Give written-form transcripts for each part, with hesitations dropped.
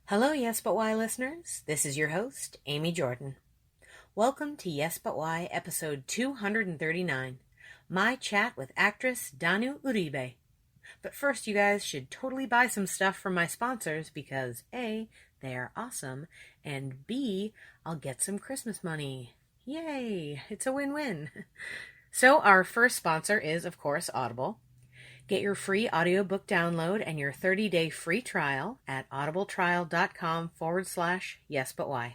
Hello, Yes But Why listeners. This is your host, Amy Jordan. Welcome to Yes But Why, episode 239, my chat with actress Danu Uribe. But first, you guys should totally buy some stuff from my sponsors because A, they are awesome, and B, I'll get some Christmas money. Yay! It's a win-win. So our first sponsor is, of course, Audible. Get your free audiobook download and your 30-day free trial at audibletrial.com/yesbutwhy.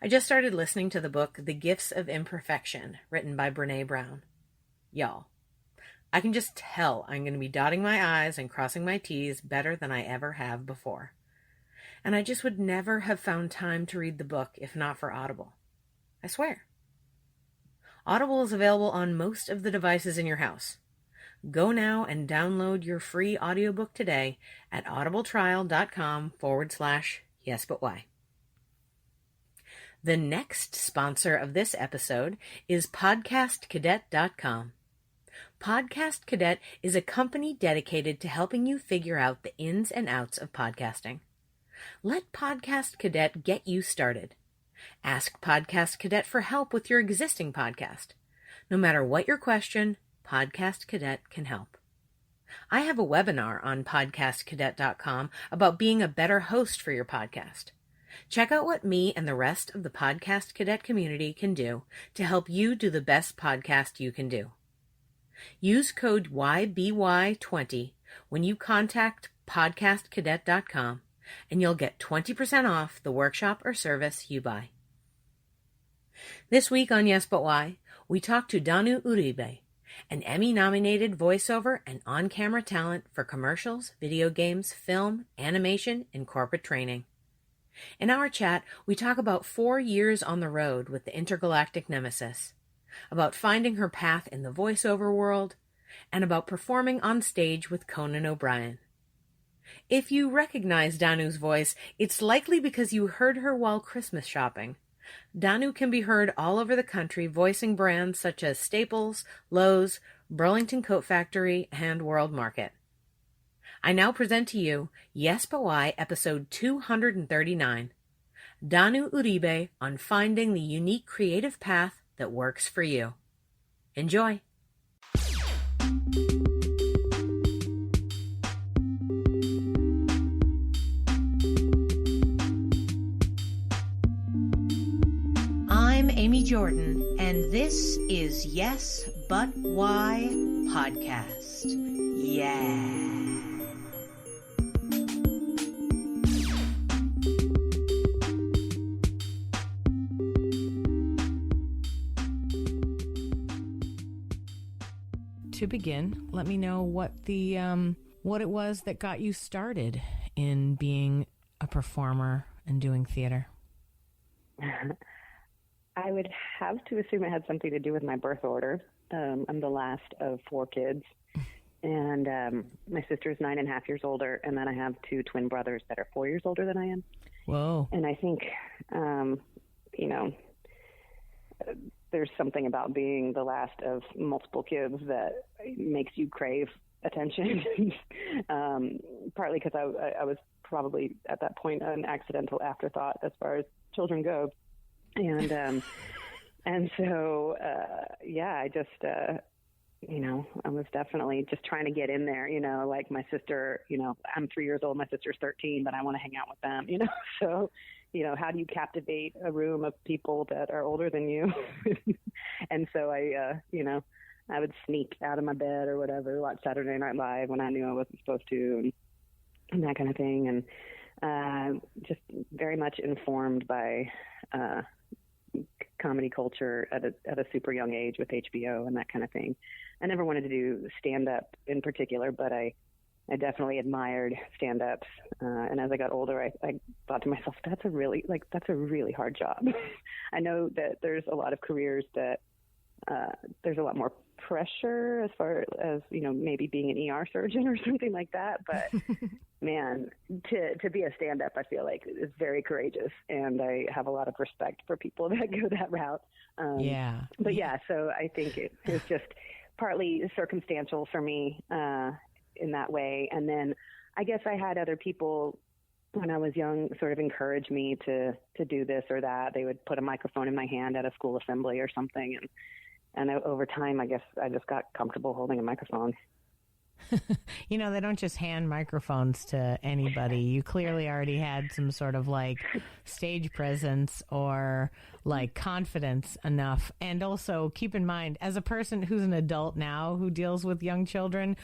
I just started listening to the book The Gifts of Imperfection, written by Brené Brown. Y'all, I can just tell I'm going to be dotting my I's and crossing my T's better than I ever have before. And I just would never have found time to read the book if not for Audible. I swear. Audible is available on most of the devices in your house. Go now and download your free audiobook today at audibletrial.com/yesbutwhy. The next sponsor of this episode is podcastcadet.com. Podcast Cadet is a company dedicated to helping you figure out the ins and outs of podcasting. Let Podcast Cadet get you started. Ask Podcast Cadet for help with your existing podcast. No matter what your question, Podcast Cadet can help. I have a webinar on podcastcadet.com about being a better host for your podcast. Check out what me and the rest of the Podcast Cadet community can do to help you do the best podcast you can do. Use code YBY20 when you contact podcastcadet.com and you'll get 20% off the workshop or service you buy. This week on Yes But Why, we talk to Danu Uribe, an Emmy-nominated voiceover and on-camera talent for commercials, video games, film, animation, and corporate training. In our chat, we talk about 4 years on the road with the Intergalactic Nemesis, about finding her path in the voiceover world, and about performing on stage with Conan O'Brien. If you recognize Danu's voice, it's likely because you heard her while Christmas shopping. Danu can be heard all over the country voicing brands such as Staples, Lowe's, Burlington Coat Factory, and World Market. I now present to you Yes But Why, episode 239, Danu Uribe on finding the unique creative path that works for you. Enjoy! I'm Amy Jordan, and this is Yes But Why podcast. Yeah. To begin, let me know what it was that got you started in being a performer and doing theater. I would have to assume it had something to do with my birth order. I'm the last of 4 kids, and my sister's 9.5 years older, and then I have 2 twin brothers that are 4 years older than I am. Whoa. And I think, there's something about being the last of multiple kids that makes you crave attention, partly because I was probably at that point an accidental afterthought as far as children go. And so, I just, I was definitely just trying to get in there, like my sister, I'm 3 years old, my sister's 13, but I want to hang out with them, so, how do you captivate a room of people that are older than you? And so I would sneak out of my bed or whatever, watch Saturday Night Live when I knew I wasn't supposed to and that kind of thing. And, just very much informed by, comedy culture at a super young age with HBO and that kind of thing. I never wanted to do stand-up in particular, but I definitely admired stand-ups. And as I got older, I thought to myself, that's a really hard job. I know that there's a lot of careers that there's a lot more pressure as far as, maybe being an ER surgeon or something like that. But man, to be a stand-up, I feel like is very courageous, and I have a lot of respect for people that go that route. But so I think it was just partly circumstantial for me in that way. And then I guess I had other people when I was young, sort of encourage me to do this or that. They would put a microphone in my hand at a school assembly or something. And over time, I guess I just got comfortable holding a microphone. You know, they don't just hand microphones to anybody. You clearly already had some sort of like stage presence or like confidence enough. And also keep in mind, as a person who's an adult now who deals with young children,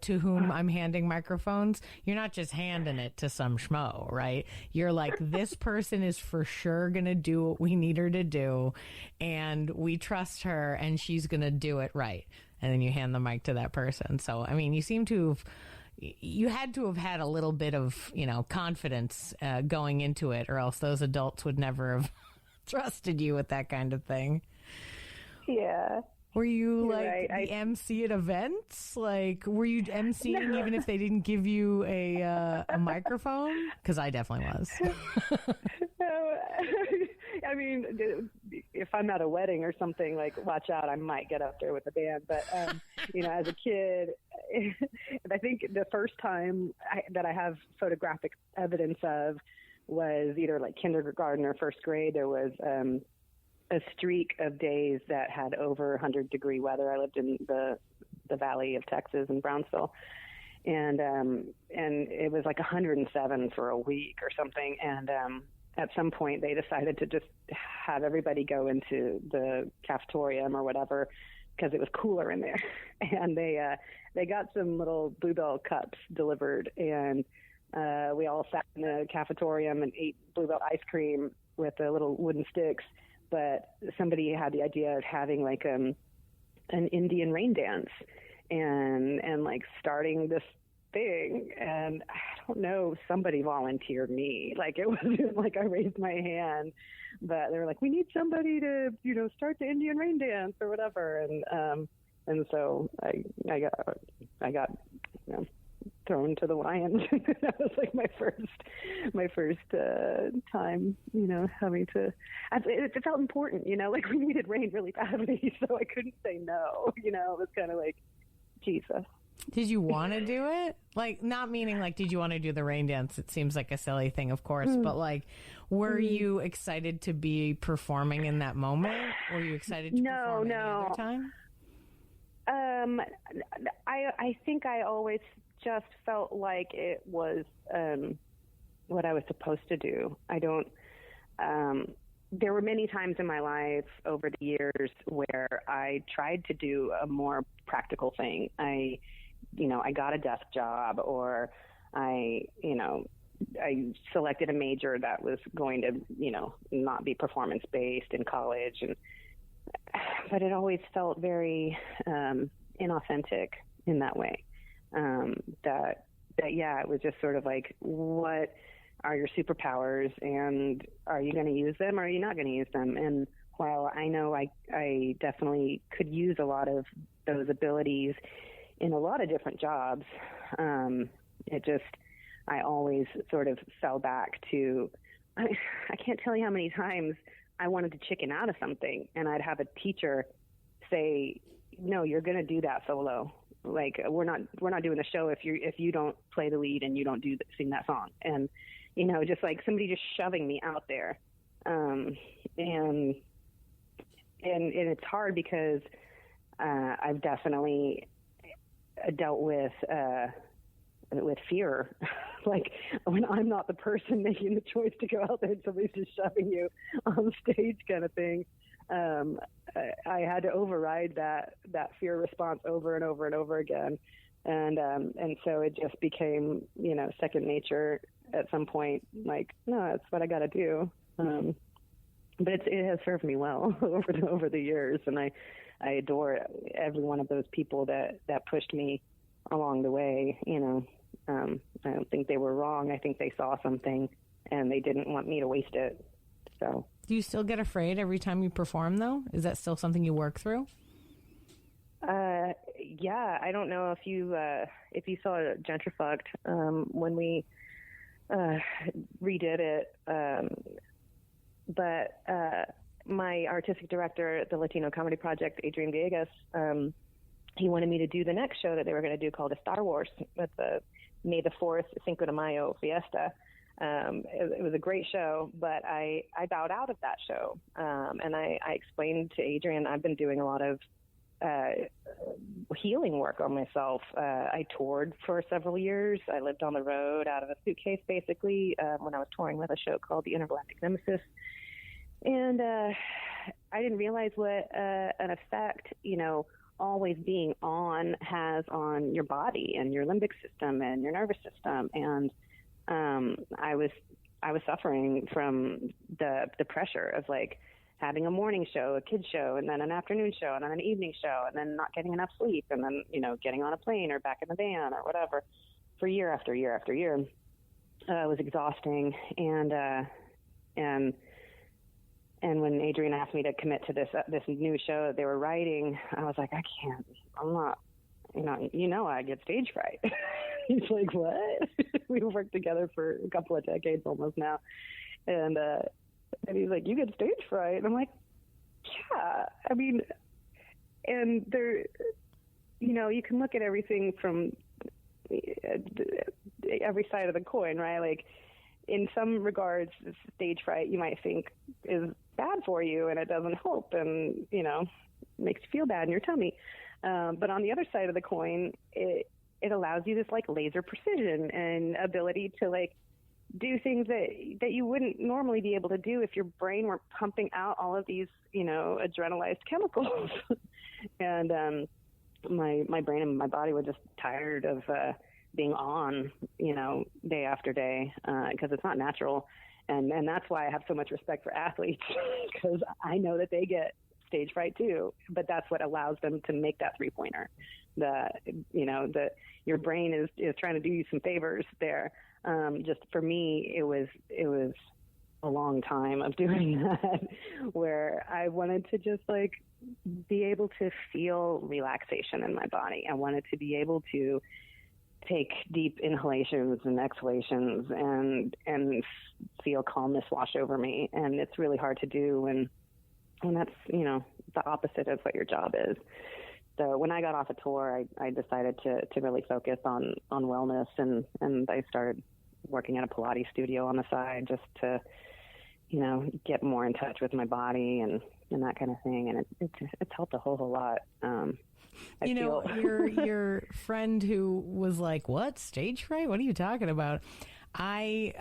to whom I'm handing microphones, you're not just handing it to some schmo, right? You're like, this person is for sure going to do what we need her to do, and we trust her, and she's going to do it right. And then you hand the mic to that person. So, I mean, you had to have had a little bit of, you know, confidence going into it, or else those adults would never have trusted you with that kind of thing. Yeah. Were you like the MC at events? Like, were you MCing even if they didn't give you a microphone? Because I definitely was. No, I mean, if I'm at a wedding or something, like, watch out, I might get up there with the band. But, you know, as a kid, I think the first time that I have photographic evidence of was either like kindergarten or first grade. There was a streak of days that had over 100-degree weather. I lived in the Valley of Texas in Brownsville, and it was like 107 for a week or something. And at some point, they decided to just have everybody go into the cafetorium or whatever because it was cooler in there. And they got some little Bluebell cups delivered, and we all sat in the cafetorium and ate Bluebell ice cream with the little wooden sticks. But somebody had the idea of having like an Indian rain dance and like starting this thing. And I don't know, somebody volunteered me. Like, it wasn't like I raised my hand, but they were like, we need somebody to, you know, start the Indian rain dance or whatever. And so I got, you know, thrown to the lions. That was like my first time, you know, having to. It felt important, you know, like we needed rain really badly, so I couldn't say no. You know, it was kind of like, Jesus. Did you want to do it? Like, not meaning like, did you want to do the rain dance? It seems like a silly thing, of course, but like, were you excited to be performing in that moment? Were you excited to perform any other time? I think I always just felt like it was what I was supposed to do. I don't. There were many times in my life over the years where I tried to do a more practical thing. I got a desk job, or I selected a major that was going to, you know, not be performance based in college, but it always felt very inauthentic in that way. That it was just sort of like, what are your superpowers, and are you going to use them, or are you not going to use them? And while I know I definitely could use a lot of those abilities in a lot of different jobs, I always sort of fell back to, I can't tell you how many times I wanted to chicken out of something, and I'd have a teacher say, no, you're going to do that solo. Like, we're not doing the show if you don't play the lead and you don't sing that song. And, you know, just like somebody just shoving me out there. And it's hard because I've definitely dealt with fear. Like, when I'm not the person making the choice to go out there and somebody's just shoving you on stage kind of thing. I had to override that fear response over and over and over again. And so it just became, you know, second nature at some point. Like, no, that's what I got to do. But it has served me well over the years. And I adore every one of those people that pushed me along the way. You know, I don't think they were wrong. I think they saw something and they didn't want me to waste it. So. Do you still get afraid every time you perform, though? Is that still something you work through? Yeah, I don't know if you saw Gentrifucked when we redid it, but my artistic director at the Latino Comedy Project, Adrian Villegas, he wanted me to do the next show that they were going to do called a Star Wars with the May the 4th Cinco de Mayo fiesta. It was a great show, but I bowed out of that show. And I explained to Adrian, I've been doing a lot of healing work on myself. I toured for several years. I lived on the road out of a suitcase, basically, when I was touring with a show called the Intergalactic Nemesis. And I didn't realize what an effect, always being on has on your body and your limbic system and your nervous system. And I was suffering from the pressure of like having a morning show, a kid's show, and then an afternoon show, and then an evening show, and then not getting enough sleep, and then, getting on a plane or back in the van or whatever for year after year after year. It was exhausting. And when Adrian asked me to commit to this new show that they were writing, I was like, I can't, I'm not, I get stage fright. He's like, what? We've worked together for a couple of decades almost now. And he's like, you get stage fright? And I'm like, yeah, I mean, and there, you can look at everything from every side of the coin, right? Like in some regards, stage fright you might think is bad for you and it doesn't help and, makes you feel bad in your tummy. But on the other side of the coin, it allows you this like laser precision and ability to like do things that you wouldn't normally be able to do if your brain were pumping out all of these, adrenalized chemicals. And my brain and my body were just tired of being on, day after day, because it's not natural. And that's why I have so much respect for athletes, because I know that they get stage fright too, but that's what allows them to make that 3-pointer. Your brain is trying to do you some favors there. Just for me, it was a long time of doing that, where I wanted to just like be able to feel relaxation in my body. I wanted to be able to take deep inhalations and exhalations and feel calmness wash over me. And it's really hard to do when that's, the opposite of what your job is. So when I got off a tour, I decided to really focus on wellness, and I started working at a Pilates studio on the side just to, get more in touch with my body and that kind of thing. And it's helped a whole lot. Your friend who was like, what, stage fright? What are you talking about? I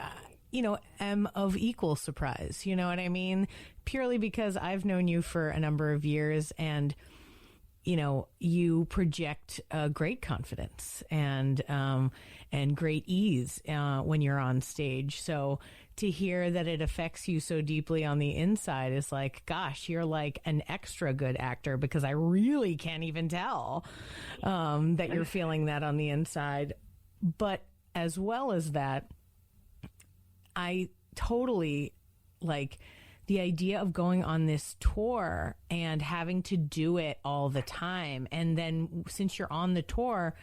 am of equal surprise. You know what I mean? Purely because I've known you for a number of years, and you project great confidence and great ease when you're on stage. So to hear that it affects you so deeply on the inside is like, gosh, you're like an extra good actor, because I really can't even tell that you're feeling that on the inside. But as well as that, I totally like the idea of going on this tour and having to do it all the time. And then since you're on the tour,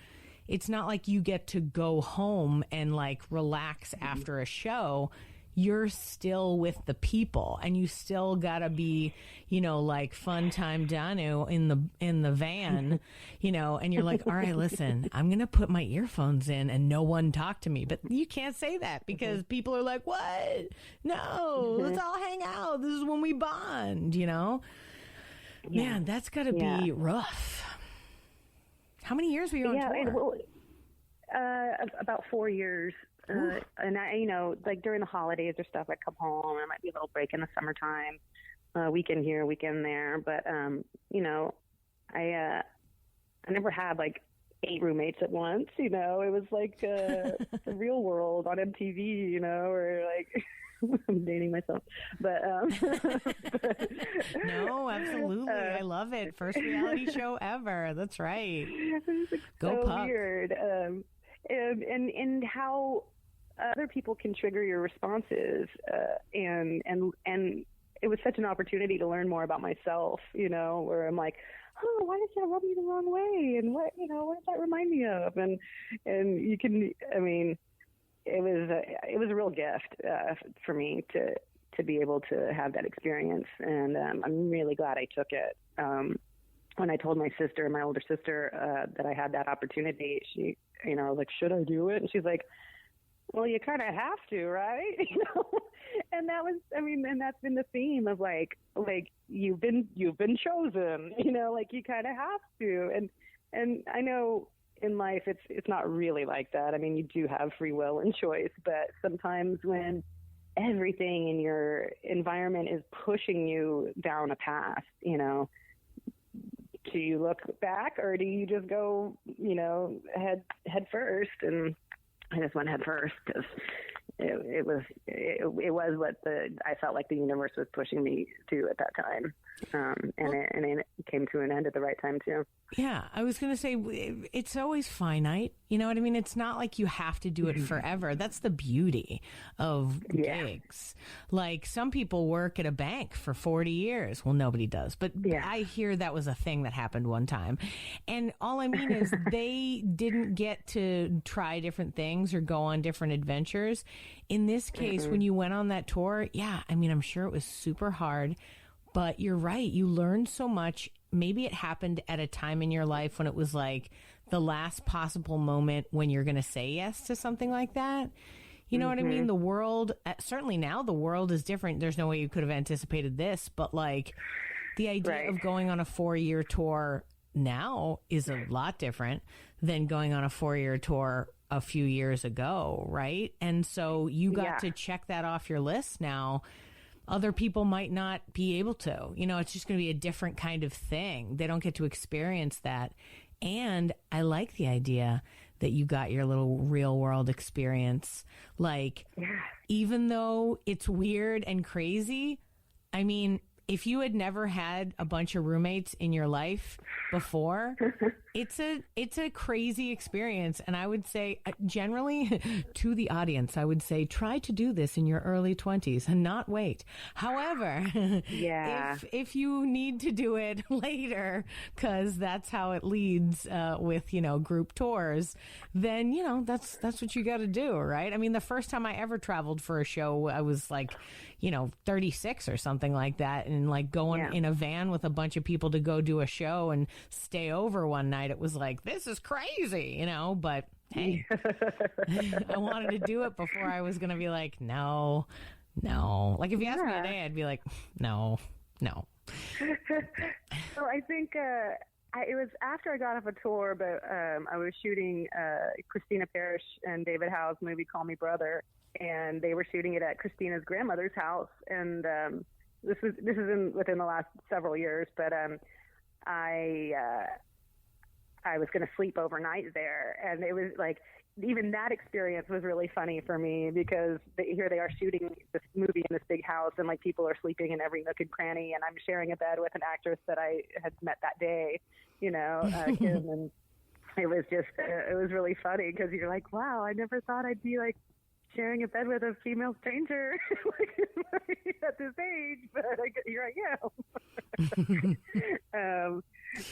it's not like you get to go home and like relax after a show. You're still with the people, and you still gotta be, like fun time Danu in the van, and you're like, all right, listen, I'm going to put my earphones in and no one talk to me. But you can't say that because people are like, what? No, let's all hang out. This is when we bond, Yeah. Man, that's gotta be rough. How many years were you on tour? About 4 years. And I, like during the holidays or stuff, I'd come home, and there might be a little break in the summertime, weekend here, weekend there. But, I never had like 8 roommates at once, it was like, the Real World on MTV, or like, I'm dating myself, but, no, absolutely. I love it. First reality show ever. That's right. Go so Puck. Weird. And how other people can trigger your responses, and it was such an opportunity to learn more about myself, where I'm like, oh, why does that rub me the wrong way, and what does that remind me of, and you can, it was a real gift for me to be able to have that experience, and I'm really glad I took it. When I told my older sister, that I had that opportunity, she, I was like, should I do it? And she's like, well, you kind of have to, right? And that was, and that's been the theme of like you've been chosen, like you kind of have to. And I know in life it's not really like that. You do have free will and choice, but sometimes when everything in your environment is pushing you down a path, do you look back or do you just go, head first? And I just went head first because it was what I felt like the universe was pushing me to at that time. And it came to an end at the right time too. Yeah, I was going to say it's always finite. You know what I mean? It's not like you have to do it forever. That's the beauty of gigs. Like some people work at a bank for 40 years. Well, nobody does. But I hear that was a thing that happened one time. And all I mean is they didn't get to try different things or go on different adventures. In this case, when you went on that tour, I'm sure it was super hard. But you're right. You learned so much. Maybe it happened at a time in your life when it was like the last possible moment when you're going to say yes to something like that. You know what I mean? The world, certainly now the world is different. There's no way you could have anticipated this. But like the idea of going on a 4-year tour now is a lot different than going on a 4-year tour a few years ago. Right. And so you got to check that off your list now. Other people might not be able to. It's just going to be a different kind of thing. They don't get to experience that. And I like the idea that you got your little real world experience. Like, even though it's weird and crazy, if you had never had a bunch of roommates in your life before, it's a crazy experience. And I would say generally to the audience, I would say try to do this in your early 20s and not wait. However, if you need to do it later, because that's how it leads with, group tours, then, that's what you got to do, right? The first time I ever traveled for a show, I was like, 36 or something like that. And like going in a van with a bunch of people to go do a show and stay over one night. It was like, this is crazy, but hey, I wanted to do it before I was going to be like, no. Like if you asked me today, I'd be like, no. So I think it was after I got off a tour, but I was shooting Christina Parrish and David Howe's movie Call Me Brother, and they were shooting it at Christina's grandmother's house. And this is within the last several years, but I was going to sleep overnight there, and it was like even that experience was really funny for me because here they are shooting this movie in this big house, and like people are sleeping in every nook and cranny, and I'm sharing a bed with an actress that I had met that day, Kim, and it was just it was really funny because you're like, wow, I never thought I'd be like sharing a bed with a female stranger at this age, but here I am.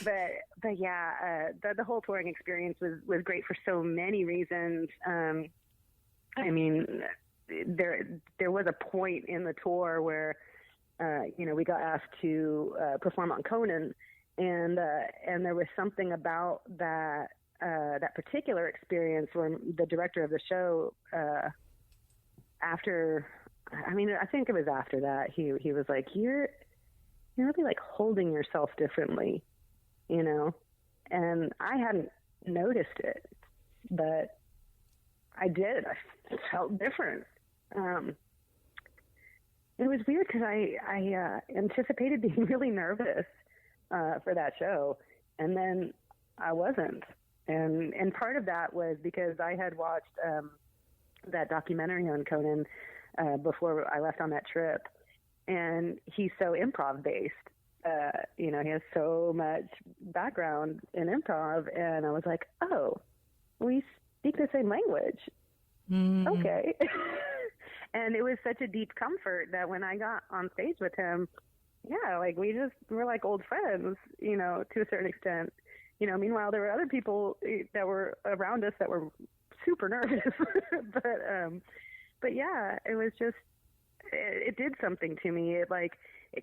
But yeah, the whole touring experience was great for so many reasons. There was a point in the tour where, we got asked to perform on Conan, and there was something about that particular experience where the director of the show, I think it was after that, he was like, you're really like holding yourself differently, and I hadn't noticed it, but I did. I felt different. It was weird because I anticipated being really nervous for that show, and then I wasn't. And part of that was because I had watched that documentary on Conan before I left on that trip, and he's so improv based. He has so much background in improv, and I was like, oh, we speak the same language. Okay. And it was such a deep comfort that when I got on stage with him, we were like old friends, to a certain extent. Meanwhile, there were other people that were around us that were super nervous, but yeah, it was just, it did something to me. It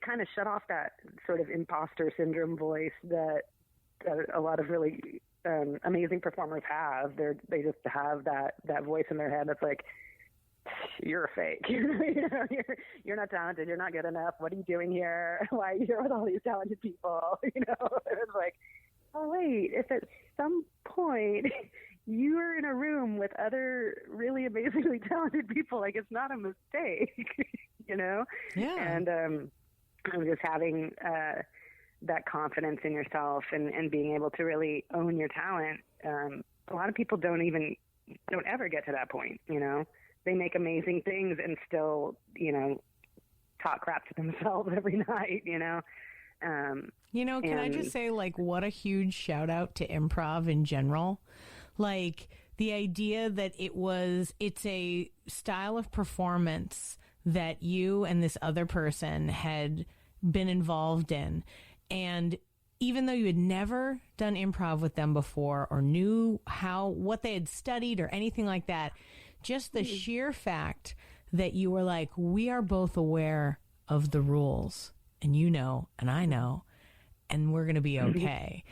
kind of shut off that sort of imposter syndrome voice that a lot of really amazing performers have. They just have that voice in their head that's like, you're a fake. You're not talented. You're not good enough. What are you doing here? Why are you here with all these talented people? It was like, oh, wait, if at some point you are in a room with other really amazingly talented people, like, it's not a mistake, Yeah. And I'm just having that confidence in yourself and being able to really own your talent. A lot of people don't ever get to that point, They make amazing things and still, talk crap to themselves every night, Can I just say, like, what a huge shout out to improv in general? Like, the idea that it's a style of performance that you and this other person had been involved in. And even though you had never done improv with them before or knew what they had studied or anything like that, just the sheer fact that you were like, we are both aware of the rules, and and I know, and we're going to be okay.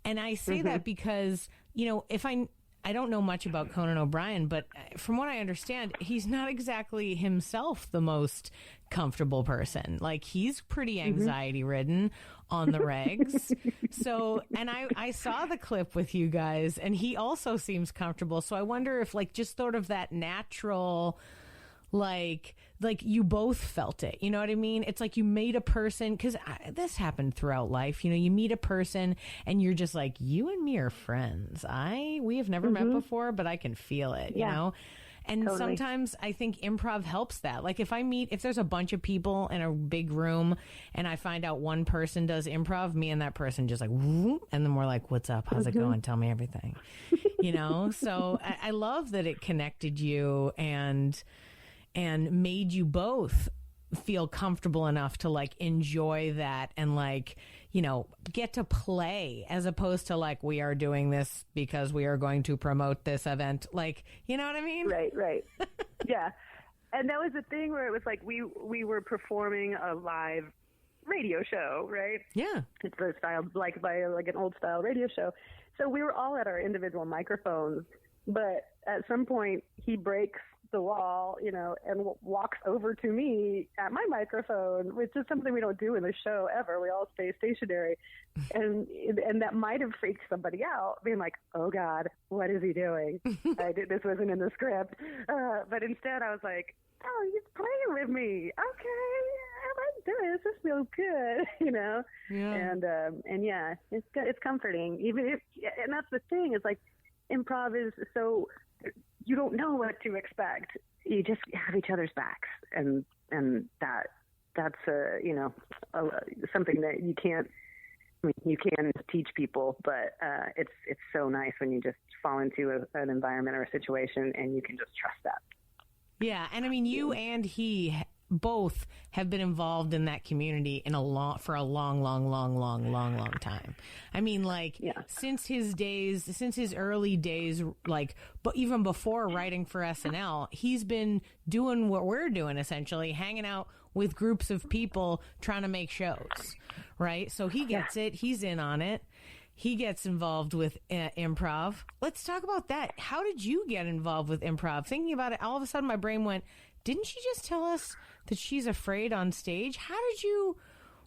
And I say that because, if I don't know much about Conan O'Brien, but from what I understand, he's not exactly himself the most comfortable person. Like, he's pretty anxiety ridden on the regs. So, and I saw the clip with you guys, and he also seems comfortable. So I wonder if, like, just sort of that natural, like you both felt it. You know what I mean? It's like you meet a person, because this happened throughout life. You meet a person and you're just like, you and me are friends. We have never met before, but I can feel it, you know? And totally. Sometimes I think improv helps that. Like, if there's a bunch of people in a big room and I find out one person does improv, me and that person just like, whoop, and then we're like, what's up? How's it going? Tell me everything. So I love that it connected you and made you both feel comfortable enough to, like, enjoy that and, like, get to play, as opposed to, like, we are doing this because we are going to promote this event. Like, you know what I mean? Right. Yeah. And that was the thing where it was like we were performing a live radio show, right? Yeah. It's a style, like, by like an old style radio show. So we were all at our individual microphones, but at some point he breaks the wall, and walks over to me at my microphone, which is something we don't do in the show ever. We all stay stationary. And that might have freaked somebody out, being like, oh God, what is he doing? This wasn't in the script. But instead I was like, oh, he's playing with me. Okay, I like this. This feels good, Yeah. And yeah, it's comforting. And that's the thing, is like, improv is so, you don't know what to expect. You just have each other's backs, and that's something that you can't. I mean, you can teach people, but it's so nice when you just fall into an environment or a situation and you can just trust that. Yeah, and I mean, you and he both have been involved in that community for a long time. I mean, like, since his early days, like, but even before writing for SNL, he's been doing what we're doing, essentially, hanging out with groups of people trying to make shows, right? So he gets it. He's in on it. He gets involved with improv. Let's talk about that. How did you get involved with improv? Thinking about it, all of a sudden my brain went, didn't she just tell us that she's afraid on stage?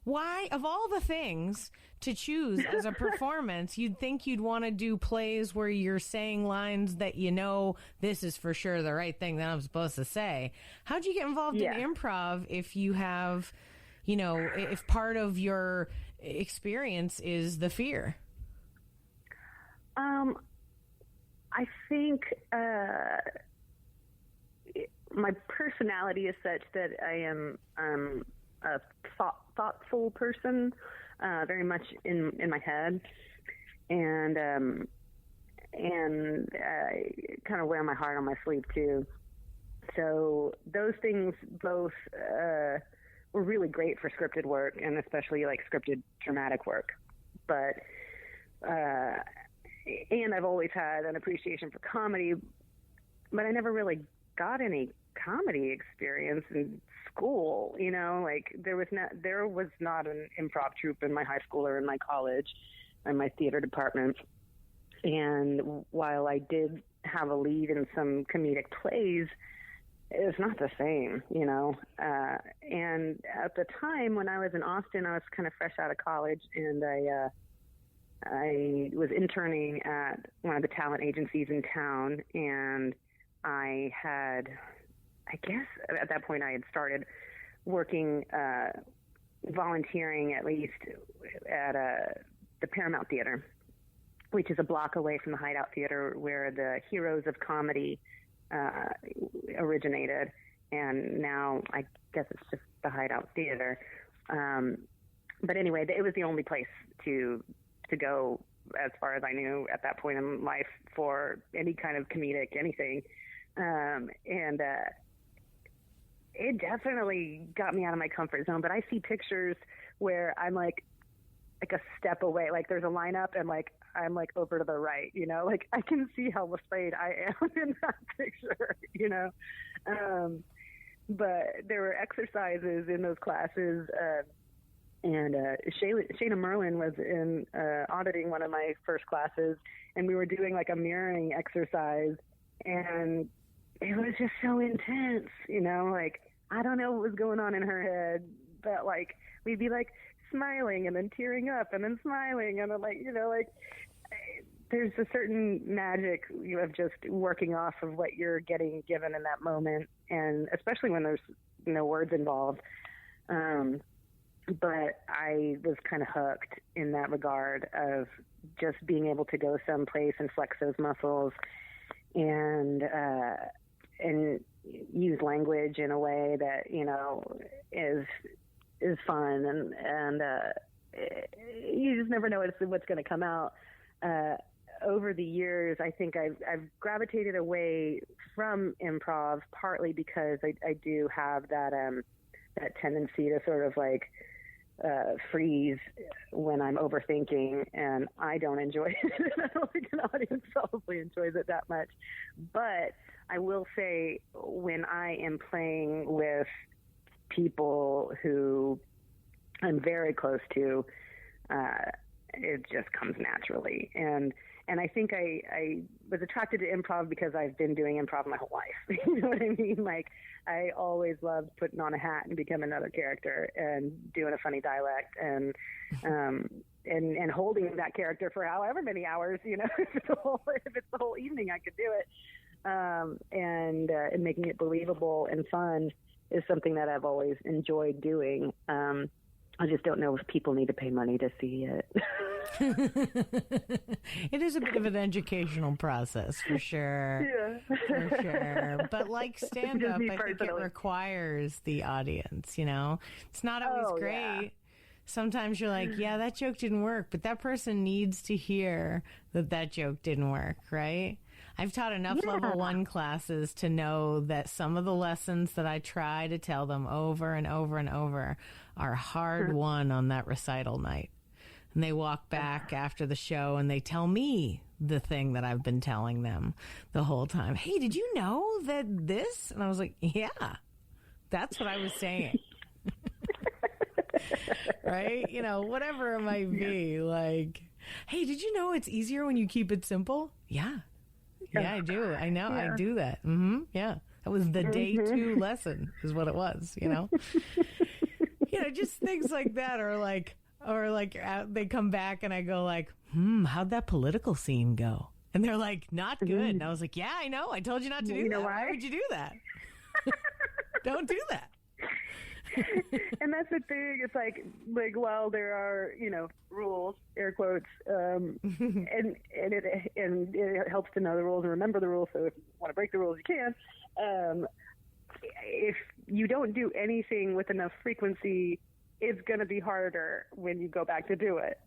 Why, of all the things to choose as a performance, you'd think you'd want to do plays where you're saying lines that this is for sure the right thing that I'm supposed to say. How'd you get involved in improv if you have, if part of your experience is the fear? I think my personality is such that I am a thoughtful person, very much in my head, and I kind of wear my heart on my sleeve too. So those things both were really great for scripted work, and especially like scripted dramatic work. But and I've always had an appreciation for comedy, but I never really got any comedy experience in school. Like there was not an improv troupe in my high school or in my college, in my theater department. And while I did have a lead in some comedic plays, it's not the same, and at the time when I was in Austin, I was kind of fresh out of college, and I was interning at one of the talent agencies in town, and I guess at that point I had started working, volunteering at least at the Paramount Theater, which is a block away from the Hideout Theater where the Heroes of Comedy originated, and now I guess it's just the Hideout Theater. But anyway, it was the only place to go, as far as I knew at that point in life, for any kind of comedic anything. And it definitely got me out of my comfort zone. But I see pictures where I'm like a step away, like there's a lineup, and I'm over to the right, I can see how afraid I am in that picture, but there were exercises in those classes, and Shayna Merlin was in auditing one of my first classes, and we were doing a mirroring exercise, and it was just so intense, I don't know what was going on in her head, but we'd be smiling and then tearing up and then smiling, and then there's a certain magic of just working off of what you're getting given in that moment, and especially when there's no words involved. But I was kind of hooked in that regard of just being able to go someplace and flex those muscles and use language in a way that, is fun, and you just never know what's going to come out. Over the years, I think I've gravitated away from improv, partly because I do have that tendency to sort of freeze when I'm overthinking, and I don't enjoy it. I don't think an audience probably enjoys it that much. But I will say, when I am playing with people who I'm very close to, it just comes naturally. And I think I was attracted to improv because I've been doing improv my whole life. You know what I mean? I always loved putting on a hat and becoming another character and doing a funny dialect and holding that character for however many hours, if it's the whole evening, I could do it. And making it believable and fun is something that I've always enjoyed doing. I just don't know if people need to pay money to see it. It is a bit of an educational process, for sure. Yeah. For sure. But stand-up, I think it requires the audience, It's not always great. Yeah. Sometimes you're yeah, that joke didn't work, but that person needs to hear that joke didn't work, right? I've taught enough level 1 classes to know that some of the lessons that I try to tell them over and over and over are hard won on that recital night. And they walk back after the show and they tell me the thing that I've been telling them the whole time. Hey, did you know that this? And I was like, yeah, that's what I was saying. Right? Whatever it might be. Hey, did you know it's easier when you keep it simple? Yeah. Yeah, I do. I know. Yeah. I do that. Mm-hmm. Yeah. That was the day 2 lesson is what it was, just things like that or they come back and I go how'd that political scene go? And they're not good. And I was yeah, I know. I told you not to do that. Why would you do that? Don't do that. And that's the thing. It's well, there are rules, air quotes, and it helps to know the rules and remember the rules. So if you want to break the rules, you can. If you don't do anything with enough frequency, it's going to be harder when you go back to do it.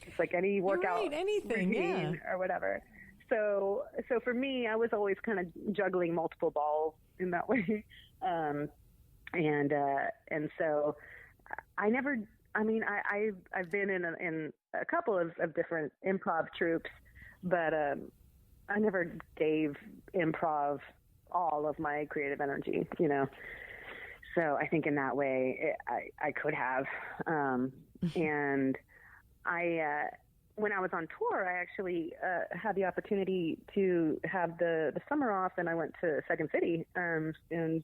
It's like any workout, anything, routine or whatever. So for me, I was always kind of juggling multiple balls in that way. And so I never, I've been in a couple of different improv troupes, but I never gave improv all of my creative energy, So I think in that way I could have. And when I was on tour, I actually had the opportunity to have the summer off, and I went to Second City and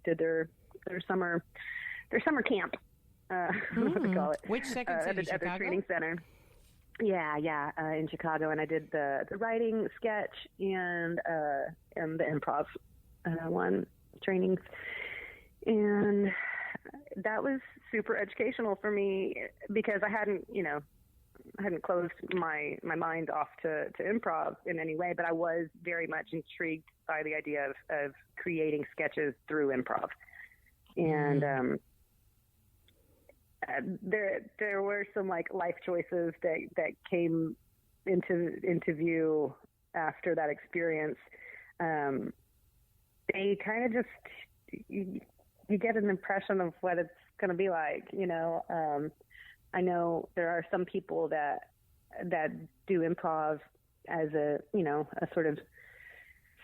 did their summer camp. What they call it? Which Second City? At the training center. Yeah, in Chicago, and I did the writing, sketch, and the improv one trainings, and that was super educational for me because I hadn't closed my mind off to improv in any way, but I was very much intrigued by the idea of creating sketches through improv. And there were some like life choices that came into view after that experience. They kind of just you get an impression of what it's going to be like, I know there are some people that do improv as a sort of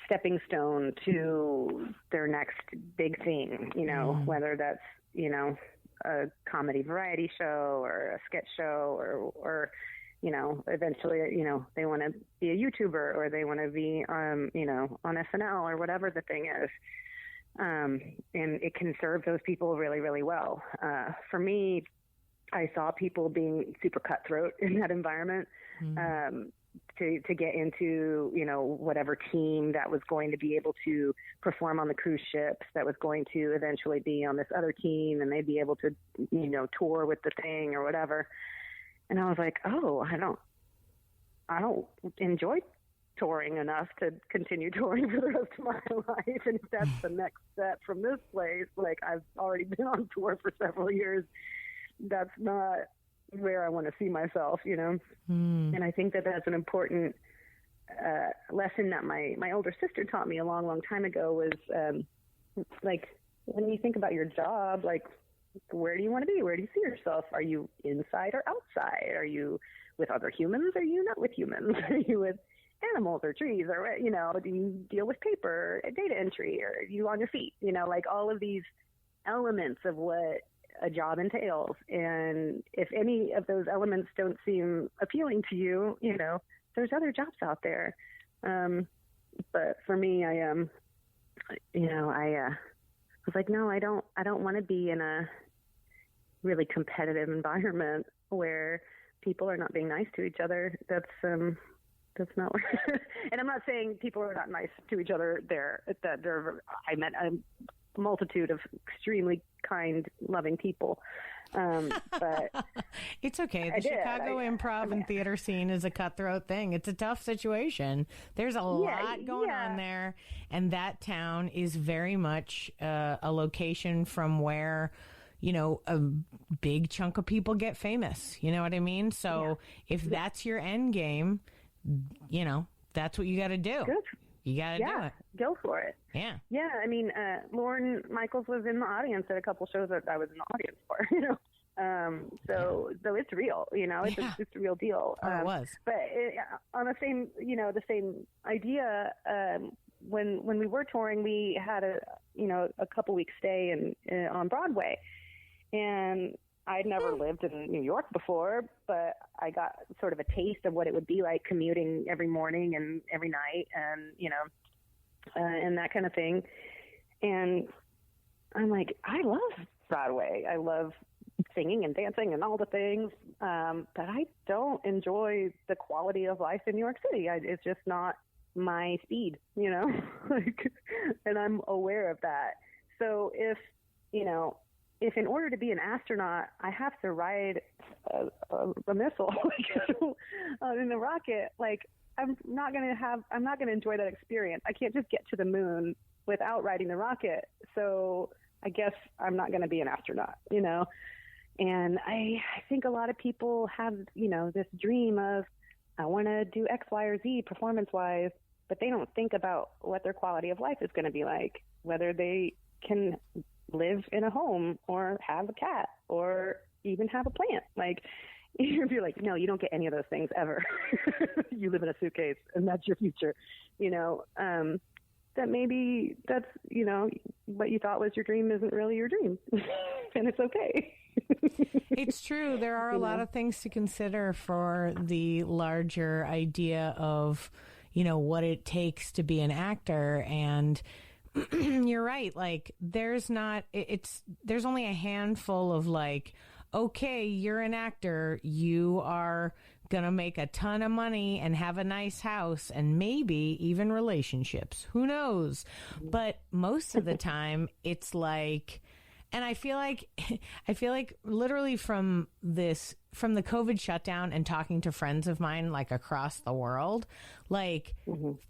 stepping stone to their next big thing, whether that's, a comedy variety show or a sketch show or eventually, they want to be a YouTuber or they want to be, on SNL or whatever the thing is. And it can serve those people really, really well. For me, I saw people being super cutthroat in that environment to get into, whatever team that was going to be able to perform on the cruise ships, that was going to eventually be on this other team, and they'd be able to, tour with the thing or whatever. And I was like, oh, I don't enjoy touring enough to continue touring for the rest of my life. And if that's the next step from this place, like I've already been on tour for several years, that's not where I want to see myself, And I think that that's an important lesson that my older sister taught me a long, long time ago was like, when you think about your job, like, where do you want to be? Where do you see yourself? Are you inside or outside? Are you with other humans? Are you not with humans? Are you with animals or trees? Or, do you deal with paper, data entry, or are you on your feet? Like all of these elements of what a job entails. And if any of those elements don't seem appealing to you, there's other jobs out there. But for me, I was like, no, I don't want to be in a really competitive environment where people are not being nice to each other. That's not where, and I'm not saying people are not nice to each other there. I met a multitude of extremely kind, loving people. But it's okay. The Chicago improv and theater scene is a cutthroat thing. It's a tough situation. There's a lot going on there. And that town is very much a location from where, a big chunk of people get famous. You know what I mean? So if that's your end game, that's what you got to do. Good. You got to do it. Go for it. Yeah. Yeah. I mean, Lauren Michaels was in the audience at a couple shows that I was in the audience for, so it's real, it's a real deal. It was. But on the same, the same idea, when we were touring, we had a couple weeks stay on Broadway, and I'd never lived in New York before, but I got sort of a taste of what it would be like commuting every morning and every night and, and that kind of thing. And I'm like, I love Broadway. I love singing and dancing and all the things. But I don't enjoy the quality of life in New York City. It's just not my speed, and I'm aware of that. So if in order to be an astronaut, I have to ride a missile in the rocket, like I'm not going to enjoy that experience. I can't just get to the moon without riding the rocket. So I guess I'm not going to be an astronaut, and I think a lot of people have, this dream of, I want to do X, Y, or Z performance wise, but they don't think about what their quality of life is going to be like, whether they can live in a home or have a cat or even have a plant. Like, if you're like, no, you don't get any of those things ever. You live in a suitcase and that's your future, that maybe that's, what you thought was your dream isn't really your dream. and it's okay. It's true. There are a lot of things to consider for the larger idea of, what it takes to be an actor. And you're right. Like, there's only a handful of like, okay, you're an actor. You are going to make a ton of money and have a nice house and maybe even relationships. Who knows? But most of the time it's like, and I feel like literally from the COVID shutdown and talking to friends of mine, like across the world, like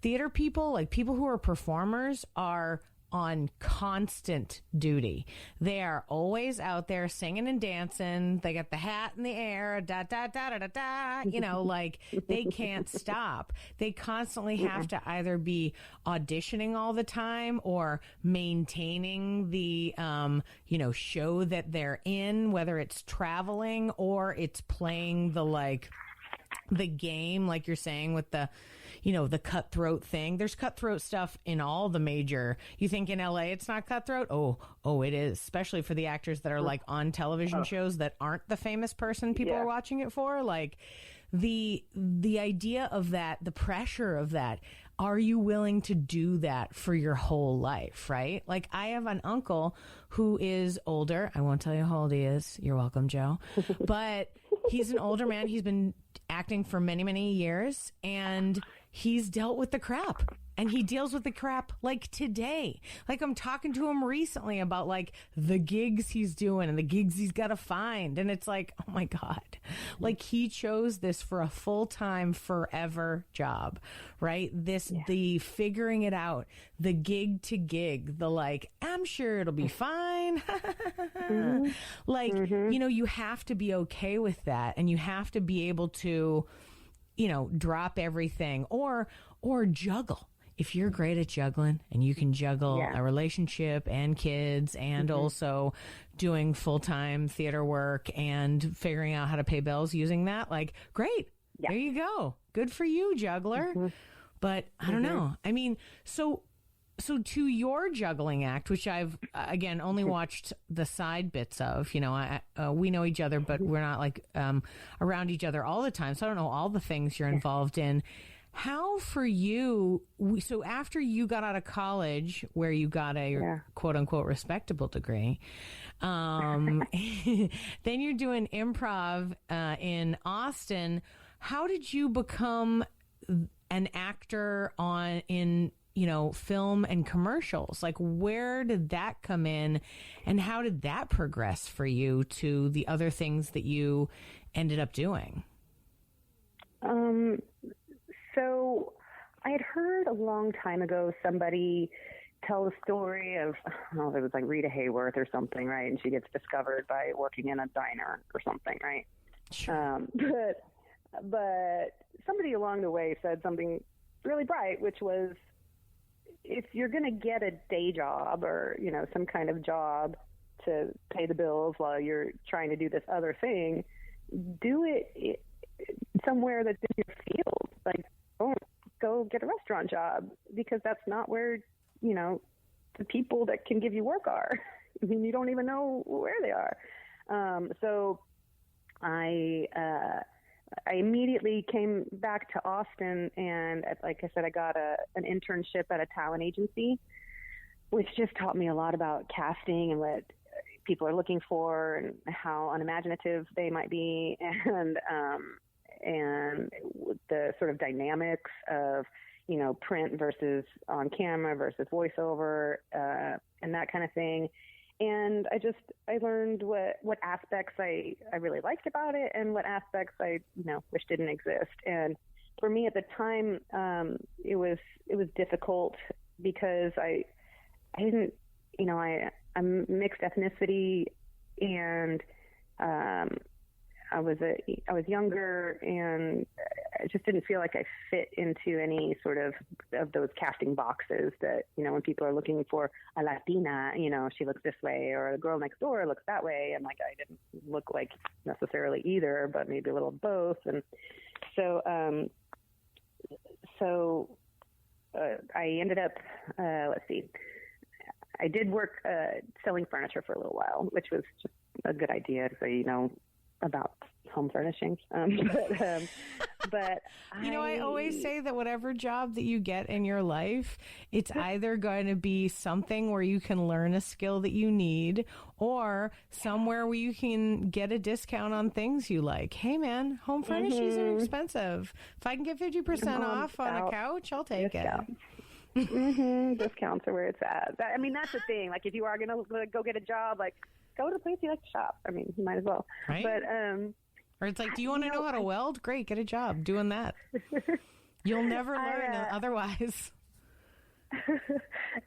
theater people, like people who are performers are on constant duty. They are always out there singing and dancing. They got the hat in the air, da, da, da, da, da, da, like they can't stop. They constantly have to either be auditioning all the time or maintaining the, show that they're in, whether it's traveling or it's playing the game, like you're saying with the cutthroat thing. There's cutthroat stuff in all the major. You think in LA it's not cutthroat? Oh, it is, especially for the actors that are like on television shows that aren't the famous person people are watching it for. Like the idea of that, the pressure of that. Are you willing to do that for your whole life, right? Like I have an uncle who is older. I won't tell you how old he is. You're welcome, Joe. But he's an older man. He's been acting for many, many years, and he's dealt with the crap. And he deals with the crap like today. Like I'm talking to him recently about like the gigs he's doing and the gigs he's got to find. And it's like, oh my God, like he chose this for a full-time forever job, right? The figuring it out, the gig to gig, the like, I'm sure it'll be fine. You have to be okay with that. And you have to be able to, drop everything or juggle. If you're great at juggling and you can juggle a relationship and kids and also doing full-time theater work and figuring out how to pay bills using that, like, great. Yeah. There you go. Good for you, juggler. But I don't know. I mean, so to your juggling act, which I've, again, only watched the side bits of, we know each other, but we're not like around each other all the time. So I don't know all the things you're involved in. How for you, so after you got out of college where you got a quote unquote respectable degree, then you're doing improv in Austin. How did you become an actor in film and commercials? Like where did that come in and how did that progress for you to the other things that you ended up doing? So I had heard a long time ago somebody tell the story of, it was like Rita Hayworth or something, right? And she gets discovered by working in a diner or something, right? Sure. But somebody along the way said something really bright, which was, if you're going to get a day job or, some kind of job to pay the bills while you're trying to do this other thing, do it somewhere that's in your field. Like, don't go get a restaurant job because that's not where, the people that can give you work are. I mean, you don't even know where they are. So I immediately came back to Austin and, like I said, I got an internship at a talent agency, which just taught me a lot about casting and what people are looking for and how unimaginative they might be. And the sort of dynamics of, print versus on camera versus voiceover, and that kind of thing. And I learned what aspects I really liked about it and what aspects I, wish didn't exist. And for me at the time, it was difficult because I didn't, I'm mixed ethnicity and, I was younger and I just didn't feel like I fit into any sort of those casting boxes that, when people are looking for a Latina, she looks this way, or the girl next door looks that way. And like, I didn't look like necessarily either, but maybe a little of both. And so, I ended up, I did work selling furniture for a little while, which was just a good idea, so you know about home furnishings. But I always say that whatever job that you get in your life, it's either going to be something where you can learn a skill that you need, or somewhere where you can get a discount on things you like. Hey man, home furnishings are expensive. If I can get 50% off on a couch, I'll take discounts. It. Discounts are where it's at. I mean, that's the thing. Like, if you are gonna go get a job, like, go to a place you like to shop. I mean, you might as well. Right? But or it's like, do you want to know how to weld? Great, get a job doing that. You'll never learn otherwise.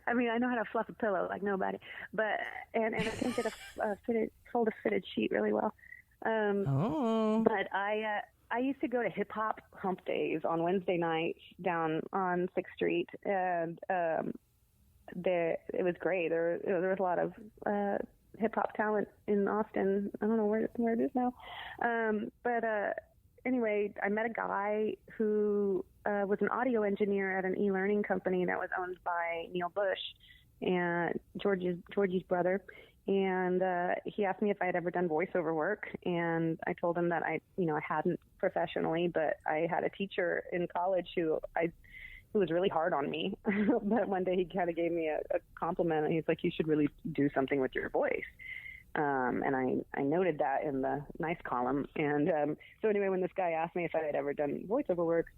I mean, I know how to fluff a pillow like nobody, but and I can get fold a fitted sheet really well. But I used to go to hip hop hump days on Wednesday nights down on 6th Street, and it was great. There was a lot of hip hop talent in Austin. I don't know where it is now. But anyway, I met a guy who was an audio engineer at an eLearning company that was owned by Neil Bush and Georgie's brother. And he asked me if I had ever done voiceover work, and I told him that I hadn't professionally, but I had a teacher in college who was really hard on me. But one day he kind of gave me a compliment, and he's like, "You should really do something with your voice." And I noted that in the nice column. And so anyway, when this guy asked me if I had ever done voiceover work,